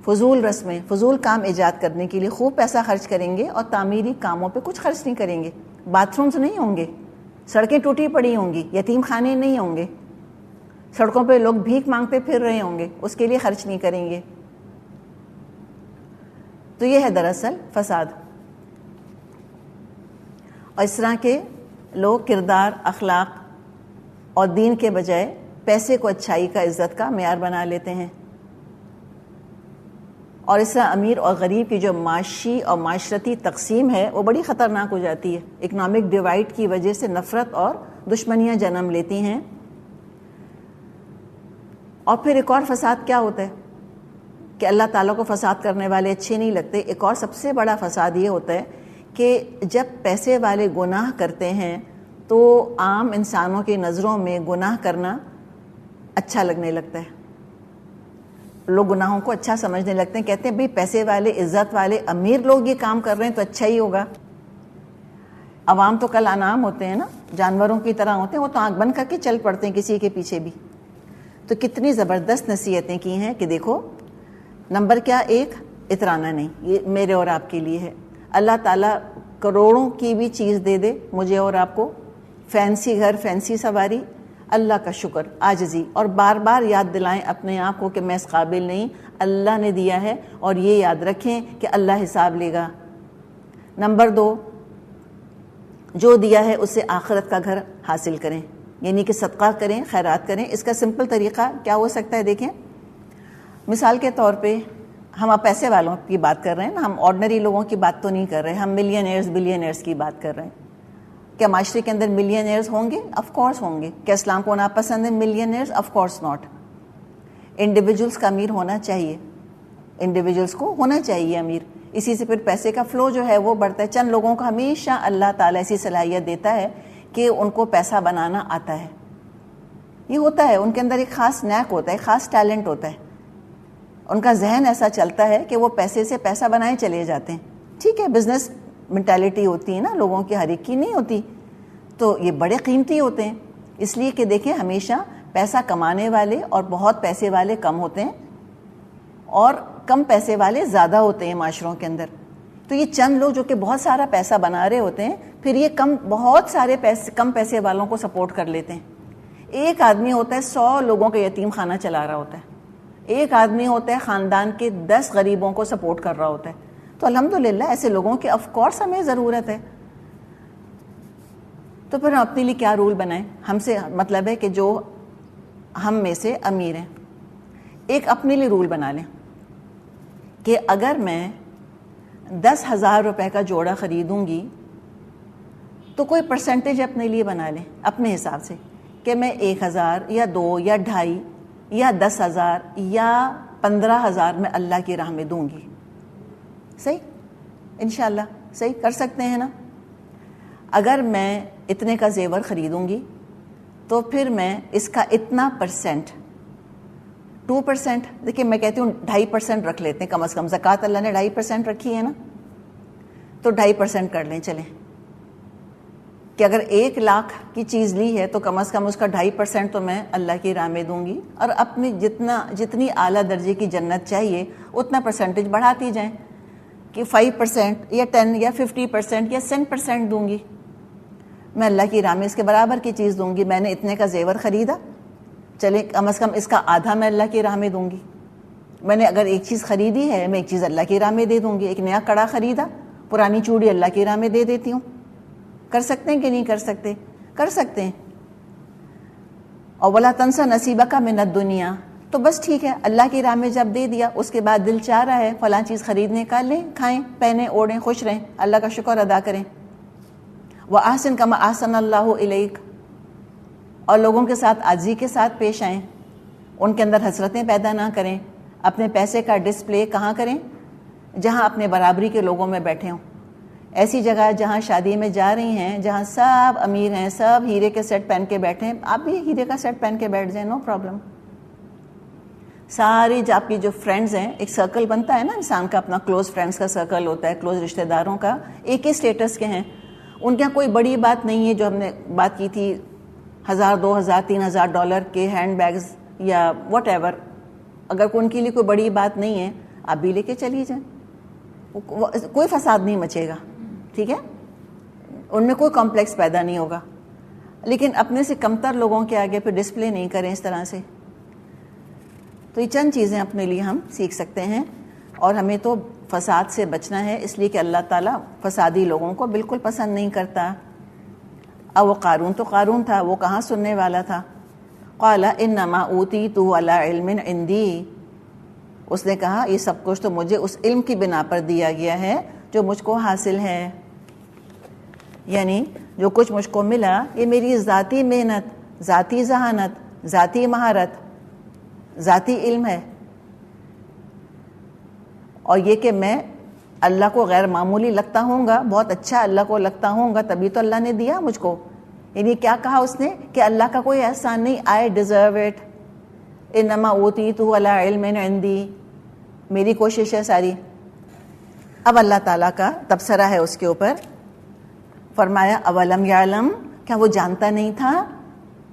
فضول رسمیں, فضول کام ایجاد کرنے کے لیے خوب پیسہ خرچ کریں گے اور تعمیری کاموں پہ کچھ خرچ نہیں کریں گے. باتھ رومز نہیں ہوں گے, سڑکیں ٹوٹی پڑی ہوں گی, یتیم خانے نہیں ہوں گے, سڑکوں پہ لوگ بھیک مانگتے پھر رہے ہوں گے, اس کے لیے خرچ نہیں کریں گے. تو یہ ہے دراصل فساد. اور اس طرح کے لوگ کردار, اخلاق اور دین کے بجائے پیسے کو اچھائی کا, عزت کا معیار بنا لیتے ہیں. اور اس طرح امیر اور غریب کی جو معاشی اور معاشرتی تقسیم ہے وہ بڑی خطرناک ہو جاتی ہے. اکنامک ڈیوائڈ کی وجہ سے نفرت اور دشمنیاں جنم لیتی ہیں. اور پھر ایک اور فساد کیا ہوتا ہے کہ اللہ تعالیٰ کو فساد کرنے والے اچھے نہیں لگتے. ایک اور سب سے بڑا فساد یہ ہوتا ہے کہ جب پیسے والے گناہ کرتے ہیں تو عام انسانوں کی نظروں میں گناہ کرنا اچھا لگنے لگتا ہے. لوگ گناہوں کو اچھا سمجھنے لگتے ہیں, کہتے ہیں بھئی پیسے والے, عزت والے, امیر لوگ یہ کام کر رہے ہیں تو اچھا ہی ہوگا. عوام تو کل انعام ہوتے ہیں نا, جانوروں کی طرح ہوتے ہیں, وہ تو آنکھ بند کر کے چل پڑتے ہیں کسی کے پیچھے بھی. تو کتنی زبردست نصیحتیں کی ہیں کہ دیکھو, نمبر کیا, ایک, اترانا نہیں, یہ میرے اور آپ کے لیے ہے. اللہ تعالیٰ کروڑوں کی بھی چیز دے دے مجھے اور آپ کو, فینسی گھر, فینسی سواری, اللہ کا شکر, عاجزی, اور بار بار یاد دلائیں اپنے آپ کو کہ میں اس قابل نہیں, اللہ نے دیا ہے, اور یہ یاد رکھیں کہ اللہ حساب لے گا. نمبر دو, جو دیا ہے اس سے آخرت کا گھر حاصل کریں, یعنی کہ صدقہ کریں, خیرات کریں. اس کا سمپل طریقہ کیا ہو سکتا ہے؟ دیکھیں, مثال کے طور پہ ہم آپ پیسے والوں کی بات کر رہے ہیں نا, ہم آرڈنری لوگوں کی بات تو نہیں کر رہے, ہم ملینئرز, بلینئرز کی بات کر رہے ہیں. کیا معاشرے کے اندر ملینئرز ہوں گے؟ آف کورس ہوں گے. کیا اسلام کو ناپسند ہے millionaires? Of course not. Individuals کا امیر ہونا چاہیے, انڈیویجولس کو ہونا چاہیے امیر. اسی سے پھر پیسے کا فلو جو ہے وہ بڑھتا ہے. چند لوگوں کو ہمیشہ اللہ تعالیٰ ایسی صلاحیت دیتا ہے کہ ان کو پیسہ بنانا آتا ہے. یہ ہوتا ہے, ان کے اندر ایک خاص نیک ہوتا ہے, خاص ٹیلنٹ ہوتا ہے. ان کا ذہن ایسا چلتا ہے کہ وہ پیسے سے پیسہ بنائے چلے جاتے ہیں. ٹھیک ہے, بزنس مینٹالٹی ہوتی ہے نا لوگوں کی, ہر ایک کی نہیں ہوتی. تو یہ بڑے قیمتی ہوتے ہیں, اس لیے کہ دیکھیں ہمیشہ پیسہ کمانے والے اور بہت پیسے والے کم ہوتے ہیں, اور کم پیسے والے زیادہ ہوتے ہیں معاشروں کے اندر. تو یہ چند لوگ جو کہ بہت سارا پیسہ بنا رہے ہوتے ہیں, پھر یہ بہت سارے کم پیسے والوں کو سپورٹ کر لیتے ہیں. ایک آدمی ہوتا ہے 100 لوگوں کا یتیم خانہ چلا رہا ہوتا ہے, ایک آدمی ہوتا ہے خاندان کے 10 غریبوں کو سپورٹ کر رہا ہوتا ہے. تو الحمدللہ ایسے لوگوں کی آف کورس ہمیں ضرورت ہے. تو پھر ہم اپنے لیے کیا رول بنائیں؟ ہم سے مطلب ہے کہ جو ہم میں سے امیر ہیں, ایک اپنے لیے رول بنا لیں کہ اگر میں 10,000 روپے کا جوڑا خریدوں گی تو کوئی پرسنٹیج اپنے لیے بنا لیں اپنے حساب سے کہ میں 1,000 یا 2 یا 2.5 یا 10,000 یا 15,000 میں اللہ کی راہ میں دوں گی. صحیح؟ انشاءاللہ صحیح کر سکتے ہیں نا. اگر میں اتنے کا زیور خریدوں گی تو پھر میں اس کا اتنا پرسنٹ 2%، دیکھیں میں کہتی ہوں 2.5% رکھ لیتے ہیں کم از کم. زکوٰۃ اللہ نے 2.5% رکھی ہے نا، تو 2.5% کر لیں. چلیں کہ اگر 1 لاکھ کی چیز لی ہے تو کم از کم اس کا 2.5% تو میں اللہ کی راہ میں دوں گی، اور اپنی جتنی اعلیٰ درجے کی جنت چاہیے اتنا پرسنٹیج بڑھاتی جائیں کہ 5% یا 10 یا 50% یا 100% دوں گی. میں اللہ کی راہ میں اس کے برابر کی چیز دوں گی. میں نے اتنے کا زیور خریدا، چلیں کم از کم اس کا آدھا میں اللہ کی راہ میں دوں گی. میں نے اگر ایک چیز خریدی ہے میں ایک چیز اللہ کی راہ میں دے دوں گی. ایک نیا کڑا خریدا، پرانی چوڑی اللہ کی راہ میں دے دیتی ہوں. کر سکتے ہیں کہ نہیں کر سکتے؟ کر سکتے ہیں. اور وَلَا تَنْسَ نَصِيبَكَ مِنَ الدُّنْيَا، تو بس ٹھیک ہے اللہ کی راہ میں جب دے دیا، اس کے بعد دل چاہ رہا ہے فلاں چیز خریدنے کا، لیں، کھائیں، پہنیں، اوڑھیں، خوش رہیں، اللہ کا شکر ادا کریں. وَأَحْسِنْ كَمَا أَحْسَنَ اللَّهُ إِلَيْكَ، اور لوگوں کے ساتھ عاجزی کے ساتھ پیش آئیں، ان کے اندر حسرتیں پیدا نہ کریں. اپنے پیسے کا ڈسپلے کہاں کریں؟ جہاں اپنے برابری کے لوگوں میں بیٹھے ہوں. ایسی جگہ جہاں شادی میں جا رہی ہیں، جہاں سب امیر ہیں، سب ہیرے کے سیٹ پہن کے بیٹھے ہیں، آپ بھی ہیرے کا سیٹ پہن کے بیٹھ جائیں، نو پرابلم. ساری جو آپ کی جو فرینڈز ہیں، ایک سرکل بنتا ہے نا انسان کا، اپنا کلوز فرینڈز کا سرکل ہوتا ہے، کلوز رشتہ داروں کا، ایک ہی اسٹیٹس کے ہیں. ان کے یہاں کوئی بڑی بات نہیں ہے. جو ہم نے بات کی تھی 1,000 2,000 3,000 ڈالر کے ہینڈ بیگز یا واٹ ایور، اگر ان کے لیے کوئی بڑی بات نہیں ہے آپ بھی لے کے چلی جائیں، کوئی فساد نہیں مچے گا. ٹھیک ہے، ان میں کوئی کمپلیکس پیدا نہیں ہوگا. لیکن اپنے سے کمتر لوگوں کے آگے پھر ڈسپلے نہیں کریں اس طرح سے. تو یہ چند چیزیں اپنے لیے ہم سیکھ سکتے ہیں. اور ہمیں تو فساد سے بچنا ہے، اس لیے کہ اللہ تعالیٰ فسادی لوگوں کو بالکل پسند نہیں کرتا. اب وہ قارون تو قارون تھا، وہ کہاں سننے والا تھا. قال انما اوتیتہ علی علم عندی، اس نے کہا یہ سب کچھ تو مجھے اس علم کی بنا پر دیا گیا ہے جو مجھ کو حاصل ہے. یعنی جو کچھ مجھ کو ملا یہ میری ذاتی محنت، ذاتی ذہانت، ذاتی مہارت، ذاتی علم ہے. اور یہ کہ میں اللہ کو غیر معمولی لگتا ہوں گا، بہت اچھا اللہ کو لگتا ہوں گا، تبھی تو اللہ نے دیا مجھ کو. یعنی کیا کہا اس نے کہ اللہ کا کوئی احسان نہیں، آئی ڈیزرو اٹ، انما اوتیتہ علی علم عندی، میری کوشش ہے ساری. اب اللہ تعالیٰ کا تبصرہ ہے اس کے اوپر. فرمایا اولم یعلم، کیا وہ جانتا نہیں تھا؟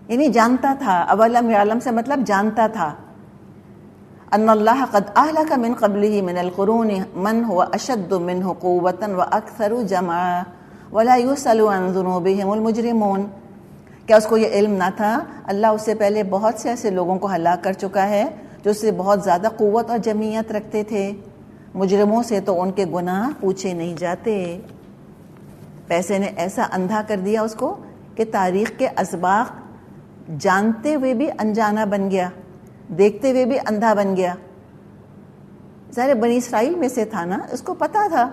یعنی جانتا تھا. اولم یعلم سے مطلب جانتا تھا. ان اللہ قد اہلک من قبلہ من القرون من هو اشد منہ قوة واکثر جمعا ولا یسأل عن ذنوبہم المجرمون. کیا اس کو یہ علم نہ تھا؟ اللہ اس سے پہلے بہت سے ایسے لوگوں کو ہلاک کر چکا ہے جو اس سے بہت زیادہ قوت اور جمعیت رکھتے تھے. مجرموں سے تو ان کے گناہ پوچھے نہیں جاتے. پیسے نے ایسا اندھا کر دیا اس کو کہ تاریخ کے اسباق جانتے ہوئے بھی انجانا بن گیا، دیکھتے ہوئے بھی اندھا بن گیا. ظاہر بنی اسرائیل میں سے تھا نا، اس کو پتا تھا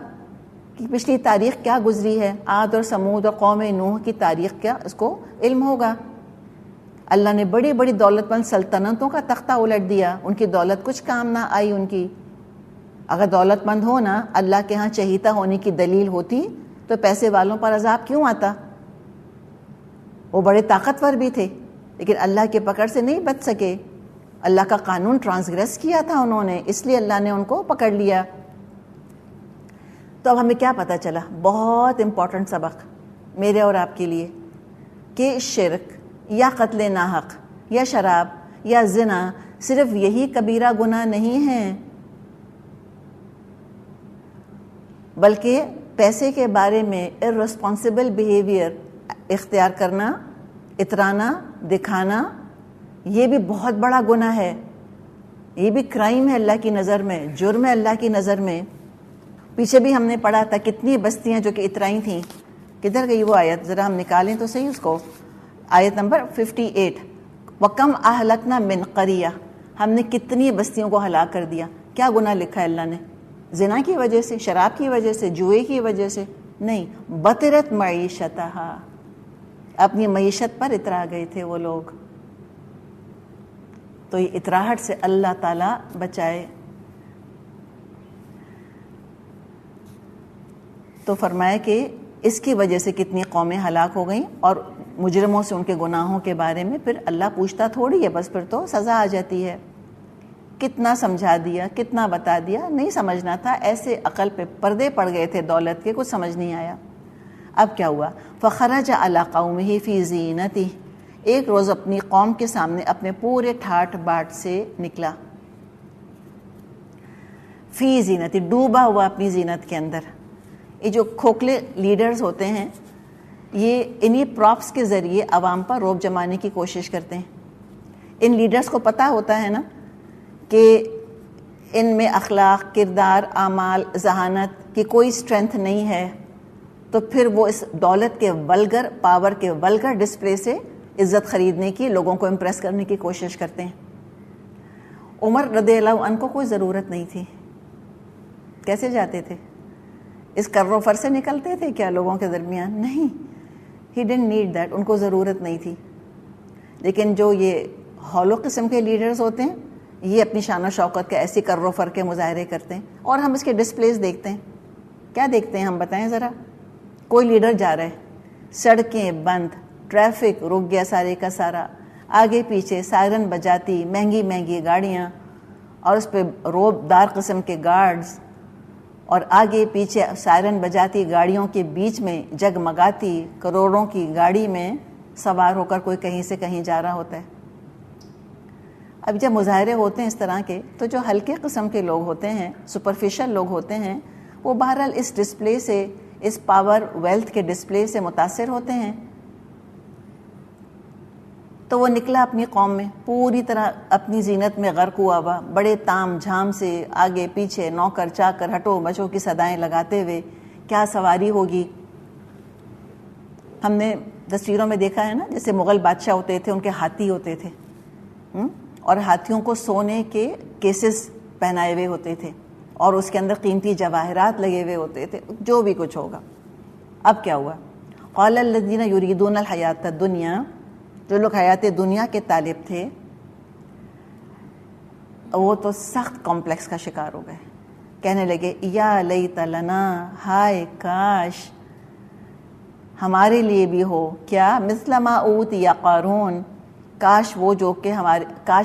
کہ پچھلی تاریخ کیا گزری ہے، عاد اور سمود اور قوم نوح کی تاریخ کیا، اس کو علم ہوگا. اللہ نے بڑی بڑی دولت مند سلطنتوں کا تختہ الٹ دیا، ان کی دولت کچھ کام نہ آئی ان کی. اگر دولت مند ہونا اللہ کے ہاں چہیتا ہونے کی دلیل ہوتی تو پیسے والوں پر عذاب کیوں آتا؟ وہ بڑے طاقتور بھی تھے لیکن اللہ کے پکڑ سے نہیں بچ سکے. اللہ کا قانون ٹرانسگریس کیا تھا انہوں نے، اس لیے اللہ نے ان کو پکڑ لیا. تو اب ہمیں کیا پتہ چلا؟ بہت امپورٹنٹ سبق میرے اور آپ کے لیے، کہ شرک یا قتل ناحق یا شراب یا زنا صرف یہی کبیرہ گناہ نہیں ہیں، بلکہ پیسے کے بارے میں ارسپانسبل بیہیویئر اختیار کرنا، اترانا، دکھانا، یہ بھی بہت بڑا گناہ ہے. یہ بھی کرائم ہے اللہ کی نظر میں، جرم ہے اللہ کی نظر میں. پیچھے بھی ہم نے پڑھا تھا کتنی بستیاں جو کہ اترائی تھیں. کدھر گئی وہ آیت؟ ذرا ہم نکالیں تو صحیح اس کو. آیت نمبر 58، وَكَمْ أَهْلَكْنَا مِنْ قَرْيَةٍ، ہم نے کتنی بستیوں کو ہلاک کر دیا. کیا گناہ لکھا ہے اللہ نے؟ زنا کی وجہ سے، شراب کی وجہ سے، جوئے کی وجہ سے نہیں. بطرت معیشتہا، اپنی معیشت پر اترا گئے تھے وہ لوگ. تو یہ اتراہٹ سے اللہ تعالیٰ بچائے. تو فرمایا کہ اس کی وجہ سے کتنی قومیں ہلاک ہو گئیں، اور مجرموں سے ان کے گناہوں کے بارے میں پھر اللہ پوچھتا تھوڑی ہے، بس پھر تو سزا آ جاتی ہے. کتنا سمجھا دیا، کتنا بتا دیا، نہیں سمجھنا تھا. ایسے عقل پہ پردے پڑ گئے تھے دولت کے، کچھ سمجھ نہیں آیا. اب کیا ہوا؟ فخرج علی قومہ فی زینتہ، ایک روز اپنی قوم کے سامنے اپنے پورے ٹھاٹ باٹ سے نکلا. فی زینتہ، ڈوبا ہوا اپنی زینت کے اندر. یہ جو کھوکھلے لیڈرز ہوتے ہیں، یہ انہی پراپس کے ذریعے عوام پر روب جمانے کی کوشش کرتے ہیں. ان لیڈرز کو پتہ ہوتا ہے نا کہ ان میں اخلاق، کردار، اعمال، ذہانت کی کوئی اسٹرینتھ نہیں ہے، تو پھر وہ اس دولت کے ولگر، پاور کے ولگر ڈسپلے سے عزت خریدنے کی، لوگوں کو امپریس کرنے کی کوشش کرتے ہیں. عمر رضی اللہ عنہ کو کوئی ضرورت نہیں تھی. کیسے جاتے تھے؟ اس کر و فر سے نکلتے تھے کیا لوگوں کے درمیان؟ نہیں. ہی ڈنٹ نیڈ دیٹ، ان کو ضرورت نہیں تھی. لیکن جو یہ ہالو قسم کے لیڈرز ہوتے ہیں، یہ اپنی شان و شوکت کے ایسی کر و فر کے مظاہرے کرتے ہیں، اور ہم اس کے ڈسپلیز دیکھتے ہیں. کیا دیکھتے ہیں ہم؟ بتائیں ذرا. کوئی لیڈر جا رہا ہے، سڑکیں بند، ٹریفک رک گیا سارے کا سارا، آگے پیچھے سائرن بجاتی مہنگی مہنگی گاڑیاں، اور اس پہ روب دار قسم کے گارڈز، اور آگے پیچھے سائرن بجاتی گاڑیوں کے بیچ میں جگمگاتی کروڑوں کی گاڑی میں سوار ہو کر کوئی کہیں سے کہیں جا رہا ہوتا ہے. اب جب مظاہرے ہوتے ہیں اس طرح کے، تو جو ہلکے قسم کے لوگ ہوتے ہیں، سپرفیشل لوگ ہوتے ہیں، وہ بہرحال اس ڈسپلے سے، اس پاور ویلتھ کے ڈسپلے سے متاثر ہوتے ہیں. تو وہ نکلا اپنی قوم میں پوری طرح اپنی زینت میں غرق ہوا ہوا، بڑے تام جھام سے آگے پیچھے نوکر چاکر ہٹو بچو کی صدائیں لگاتے ہوئے. کیا سواری ہوگی. ہم نے تصویروں میں دیکھا ہے نا، جیسے مغل بادشاہ ہوتے تھے، ان کے ہاتھی ہوتے تھے، اور ہاتھیوں کو سونے کے کیسز پہنائے ہوئے ہوتے تھے، اور اس کے اندر قیمتی جواہرات لگے ہوئے ہوتے تھے. جو بھی کچھ ہوگا. اب کیا ہوا؟ قال الذین یریدون الحیات الدنیا، جو لوگ حیات دنیا کے طالب تھے، وہ تو سخت کمپلیکس کا شکار ہو گئے. کہنے لگے یا لیت لنا، ہائے کاش ہمارے لیے بھی ہو، کیا مثل ما اوتی قارون، کاش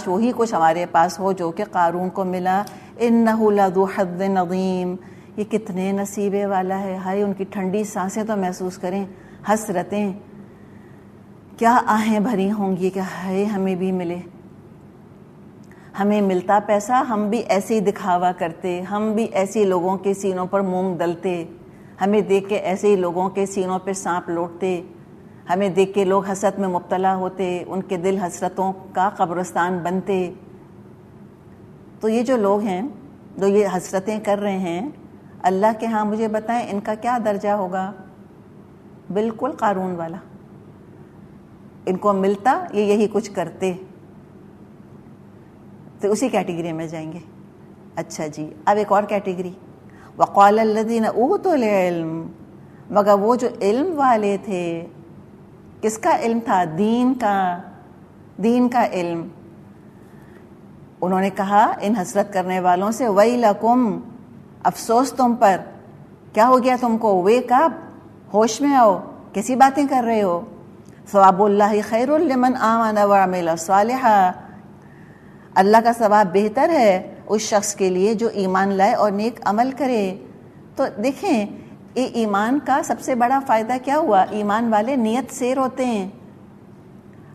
وہی کچھ ہمارے پاس ہو جو کہ قارون کو ملا. انہ لذو حظ عظیم، یہ کتنے نصیبے والا ہے. ہائے ان کی ٹھنڈی سانسیں تو محسوس کریں، حسرتیں، کیا آہیں بھری ہوں گی کہ ہائے ہمیں بھی ملے. ہمیں ملتا پیسہ، ہم بھی ایسے ہی دکھاوا کرتے، ہم بھی ایسے لوگوں کے سینوں پر مونگ دلتے، ہمیں دیکھ کے ایسے ہی لوگوں کے سینوں پہ سانپ لوٹتے، ہمیں دیکھ کے لوگ حسرت میں مبتلا ہوتے، ان کے دل حسرتوں کا قبرستان بنتے. تو یہ جو لوگ ہیں جو یہ حسرتیں کر رہے ہیں، اللہ کے ہاں مجھے بتائیں ان کا کیا درجہ ہوگا؟ بالکل قارون والا. ان کو ملتا، یہ یہی کچھ کرتے، تو اسی کیٹیگری میں جائیں گے. اچھا جی، اب ایک اور کیٹیگری. وقال الذین اوتوا العلم، مگر وہ جو علم والے تھے. کس کا علم تھا؟ دین کا علم. انہوں نے کہا ان حسرت کرنے والوں سے، ویلکم، افسوس تم پر. کیا ہو گیا تم کو؟ ویک اپ، ہوش میں آؤ، کیسی باتیں کر رہے ہو. ثواب اللہ خیر لمن آمن وعمل صالحا، اللہ کا ثواب بہتر ہے اس شخص کے لیے جو ایمان لائے اور نیک عمل کرے. تو دیکھیں یہ ایمان کا سب سے بڑا فائدہ کیا ہوا؟ ایمان والے نیت سیر ہوتے ہیں،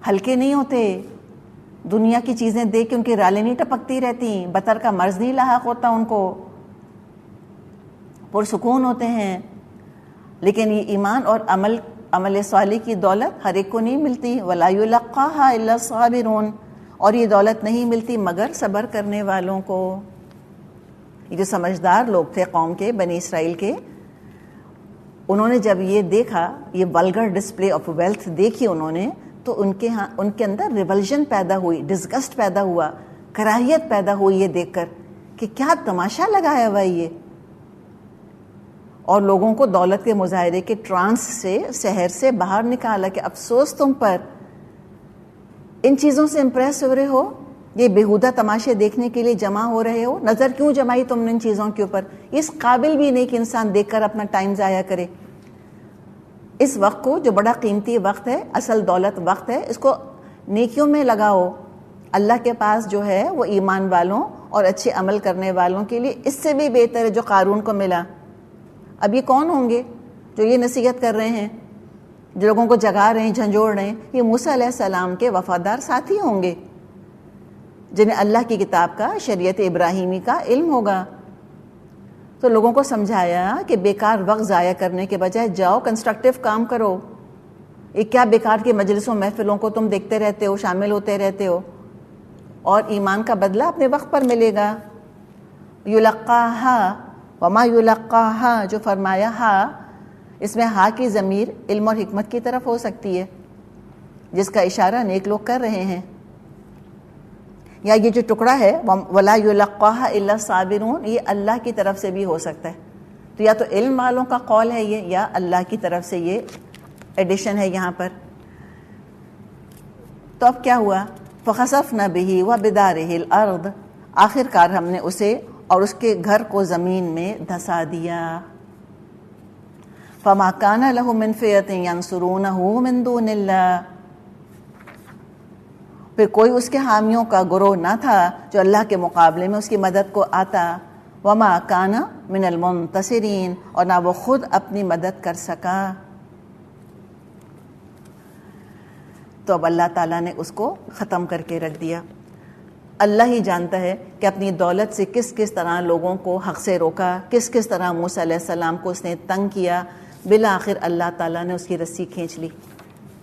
ہلکے نہیں ہوتے. دنیا کی چیزیں دیکھ کے ان کی رالیں نہیں ٹپکتی رہتی، بطر کا مرض نہیں لاحق ہوتا ان کو، پرسکون ہوتے ہیں. لیکن یہ ایمان اور عمل صالح کی دولت ہر ایک کو نہیں ملتی. وَلَا يُلَقَّاهَا إِلَّا الصَّابِرُونَ، اور یہ دولت نہیں ملتی مگر صبر کرنے والوں کو. یہ جو سمجھدار لوگ تھے قوم کے، بنی اسرائیل کے، انہوں نے جب یہ دیکھا، یہ ولگر ڈسپلے آف ویلتھ دیکھی انہوں نے، تو ان کے اندر ریولژن پیدا ہوئی، ڈسگسٹ پیدا ہوا، کراہیت پیدا ہوئی یہ دیکھ کر کہ کیا تماشا لگایا ہوا یہ. اور لوگوں کو دولت کے مظاہرے کے ٹرانس سے، سحر سے باہر نکالا کہ افسوس تم پر، ان چیزوں سے امپریس ہو رہے ہو، یہ بیہودہ تماشے دیکھنے کے لیے جمع ہو رہے ہو، نظر کیوں جمائی تم نے ان چیزوں کے اوپر؟ اس قابل بھی نہیں کہ انسان دیکھ کر اپنا ٹائم ضائع کرے۔ اس وقت کو جو بڑا قیمتی وقت ہے، اصل دولت وقت ہے، اس کو نیکیوں میں لگاؤ۔ اللہ کے پاس جو ہے وہ ایمان والوں اور اچھے عمل کرنے والوں کے لیے اس سے بھی بہتر ہے جو قارون کو ملا۔ اب یہ کون ہوں گے جو یہ نصیحت کر رہے ہیں، جو لوگوں کو جگا رہے ہیں، جھنجھوڑ رہے ہیں؟ یہ موسیٰ علیہ السلام کے وفادار ساتھی ہوں گے جنہیں اللہ کی کتاب کا، شریعت ابراہیمی کا علم ہوگا۔ تو لوگوں کو سمجھایا کہ بیکار وقت ضائع کرنے کے بجائے جاؤ کنسٹرکٹیو کام کرو۔ یہ کیا بیکار کی مجلسوں محفلوں کو تم دیکھتے رہتے ہو، شامل ہوتے رہتے ہو، اور ایمان کا بدلہ اپنے وقت پر ملے گا۔ یلقاہا وما یلقاہا، جو فرمایا ہا، اس میں ہا کی ضمیر علم اور حکمت کی طرف ہو سکتی ہے، جس کا اشارہ نیک لوگ کر رہے ہیں۔ یا یہ جو ٹکڑا ہے ولا یلقاہا الا الصابرون، یہ اللہ کی طرف سے بھی ہو سکتا ہے۔ تو یا تو علم والوں کا قول ہے یہ، یا اللہ کی طرف سے یہ ایڈیشن ہے یہاں پر۔ تو اب کیا ہوا؟ فخسفنا به وبداره الارض، آخر کار ہم نے اسے اور اس کے گھر کو زمین میں دھسا دیا۔ فما كان له من فئة ينصرونه من دون الله، پھر کوئی اس کے حامیوں کا گروہ نہ تھا جو اللہ کے مقابلے میں اس کی مدد کو آتا۔ وما كان من المنتصرین، اور نہ وہ خود اپنی مدد کر سکا۔ تو اب اللہ تعالیٰ نے اس کو ختم کر کے رکھ دیا۔ اللہ ہی جانتا ہے کہ اپنی دولت سے کس کس طرح لوگوں کو حق سے روکا، کس کس طرح موسیٰ علیہ السلام کو اس نے تنگ کیا۔ بالآخر اللہ تعالیٰ نے اس کی رسی کھینچ لی۔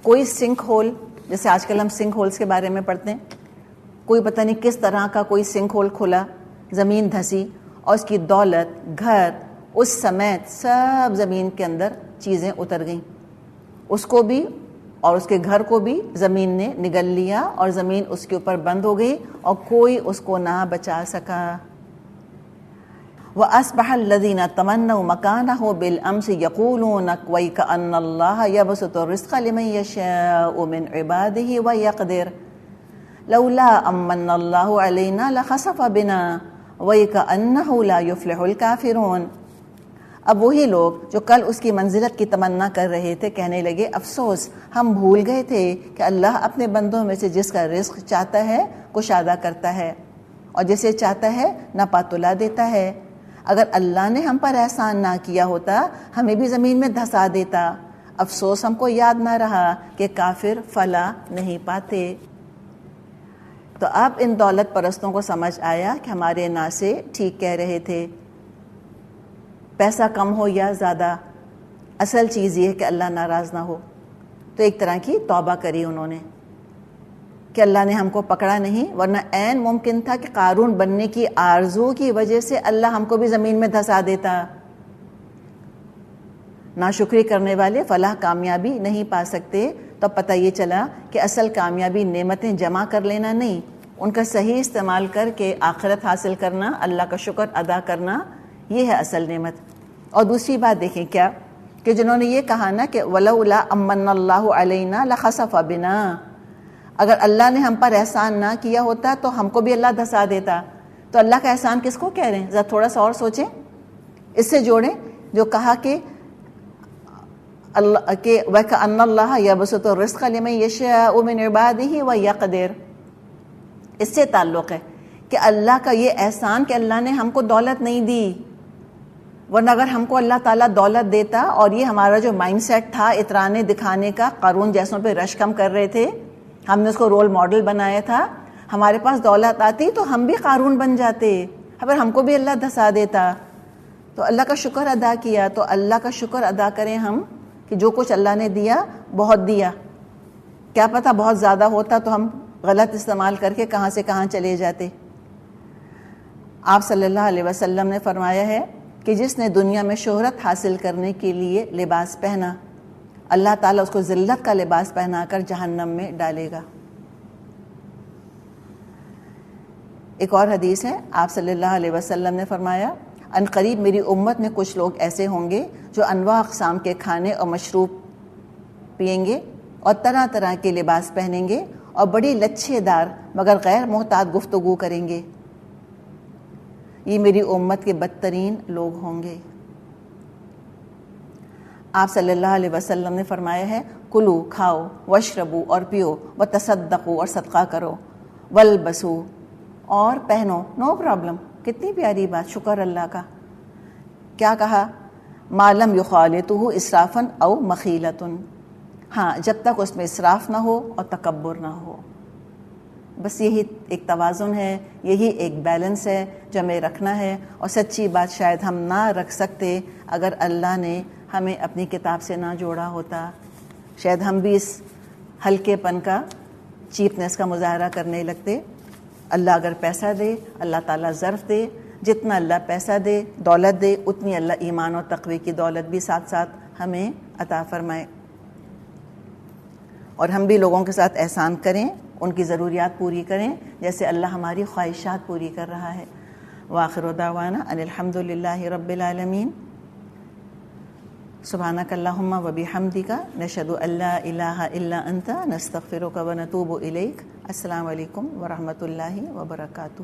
کوئی سنک ہول، جیسے آج کل ہم سنک ہولز کے بارے میں پڑھتے ہیں، کوئی پتہ نہیں کس طرح کا کوئی سنک ہول کھلا، زمین دھسی، اور اس کی دولت، گھر، اس سمیت سب زمین کے اندر چیزیں اتر گئیں۔ اس کو بھی اور اس کے گھر کو بھی زمین نے نگل لیا، اور زمین اس کے اوپر بند ہو گئی، اور کوئی اس کو نہ بچا سکا۔ وَأَصْبَحَ الَّذِينَ تَمَنَّوْا مَكَانَهُ بِالْأَمْسِ يَقُولُونَ وَيْكَأَنَّ اللَّهَ يَبْسُطُ الرِّزْقَ لِمَن يَشَاءُ مِنْ عِبَادِهِ وَيَقْدِرُ لَوْلَا أَمَّنَّ اللَّهُ عَلَيْنَا لَخَسَفَ بِنَا وَيْكَأَنَّهُ لَا يُفْلِحُ الْكَافِرُونَ۔ اب وہی لوگ جو کل اس کی منزلت کی تمنا کر رہے تھے کہنے لگے، افسوس، ہم بھول گئے تھے کہ اللہ اپنے بندوں میں سے جس کا رزق چاہتا ہے کشادہ کرتا ہے، اور جسے چاہتا ہے نپا تلا دیتا ہے۔ اگر اللہ نے ہم پر احسان نہ کیا ہوتا ہمیں بھی زمین میں دھسا دیتا۔ افسوس ہم کو یاد نہ رہا کہ کافر فلاح نہیں پاتے۔ تو اب ان دولت پرستوں کو سمجھ آیا کہ ہمارے ناصح ٹھیک کہہ رہے تھے، پیسہ کم ہو یا زیادہ، اصل چیز یہ ہے کہ اللہ ناراض نہ ہو۔ تو ایک طرح کی توبہ کری انہوں نے کہ اللہ نے ہم کو پکڑا نہیں، ورنہ عین ممکن تھا کہ قارون بننے کی آرزو کی وجہ سے اللہ ہم کو بھی زمین میں دھسا دیتا۔ ناشکری کرنے والے فلاح کامیابی نہیں پا سکتے۔ تو پتہ یہ چلا کہ اصل کامیابی نعمتیں جمع کر لینا نہیں، ان کا صحیح استعمال کر کے آخرت حاصل کرنا، اللہ کا شکر ادا کرنا، یہ ہے اصل نعمت۔ اور دوسری بات دیکھیں کیا کہ جنہوں نے یہ کہا نا کہ وَلَوْلَا أَمَّنَّ اللَّهُ عَلَيْنَا لَخَسَفَ بِنَا، اگر اللہ نے ہم پر احسان نہ کیا ہوتا تو ہم کو بھی اللہ دھسا دیتا۔ تو اللہ کا احسان کس کو کہہ رہے ہیں؟ ذرا تھوڑا سا اور سوچیں، اس سے جوڑیں جو کہا کہ اللہ کہ وَكَأَنَّ اللَّهَ يَبْسُطُ الرِّزْقَ لِمَن يَشَاءُ مِنْ عِبَادِهِ وَيَقْدِرُ، اس سے تعلق ہے کہ اللہ کا یہ احسان کہ اللہ نے ہم کو دولت نہیں دی، ورنہ اگر ہم کو اللہ تعالیٰ دولت دیتا، اور یہ ہمارا جو مائنڈ سیٹ تھا اترانے دکھانے کا، قارون جیسوں پہ رش کم کر رہے تھے، ہم نے اس کو رول ماڈل بنایا تھا، ہمارے پاس دولت آتی تو ہم بھی قارون بن جاتے، اگر ہم کو بھی اللہ دھسا دیتا۔ تو اللہ کا شکر ادا کیا۔ تو اللہ کا شکر ادا کریں ہم کہ جو کچھ اللہ نے دیا بہت دیا، کیا پتہ بہت زیادہ ہوتا تو ہم غلط استعمال کر کے کہاں سے کہاں چلے جاتے۔ آپ صلی اللہ علیہ وسلم نے فرمایا ہے کہ جس نے دنیا میں شہرت حاصل کرنے کے لیے لباس پہنا، اللہ تعالیٰ اس کو ذلت کا لباس پہنا کر جہنم میں ڈالے گا۔ ایک اور حدیث ہے، آپ صلی اللہ علیہ وسلم نے فرمایا ان قریب میری امت میں کچھ لوگ ایسے ہوں گے جو انواع اقسام کے کھانے اور مشروب پئیں گے اور طرح طرح کے لباس پہنیں گے اور بڑی لچھے دار مگر غیر محتاط گفتگو کریں گے. یہ میری امت کے بدترین لوگ ہوں گے. آپ صلی اللہ علیہ وسلم نے فرمایا ہے کلو کھاؤ واشربو اور پیو وتصدقو اور صدقہ کرو والبسو اور پہنو نو پرابلم. کتنی پیاری بات, شکر اللہ کا. کیا کہا؟ ما لم یخالطہ اسرافا او مخیلۃ, ہاں جب تک اس میں اسراف نہ ہو اور تکبر نہ ہو. بس یہی ایک توازن ہے, یہی ایک بیلنس ہے جو ہمیں رکھنا ہے. اور سچی بات شاید ہم نہ رکھ سکتے اگر اللہ نے ہمیں اپنی کتاب سے نہ جوڑا ہوتا. شاید ہم بھی اس ہلکے پن کا, چیپنس کا مظاہرہ کرنے لگتے. اللہ اگر پیسہ دے, اللہ تعالیٰ ظرف دے, جتنا اللہ پیسہ دے دولت دے اتنی اللہ ایمان اور تقوی کی دولت بھی ساتھ ساتھ ہمیں عطا فرمائے. اور ہم بھی لوگوں کے ساتھ احسان کریں, ان کی ضروریات پوری کریں جیسے اللہ ہماری خواہشات پوری کر رہا ہے. وآخر دعوانا ان الحمد للہ رب العالمین. سبحانک اللہم وبحمدک نشہد ان لا الہ الا انت نستغفرک ونتوب الیک. السلام علیکم ورحمۃ اللہ وبرکاتہ.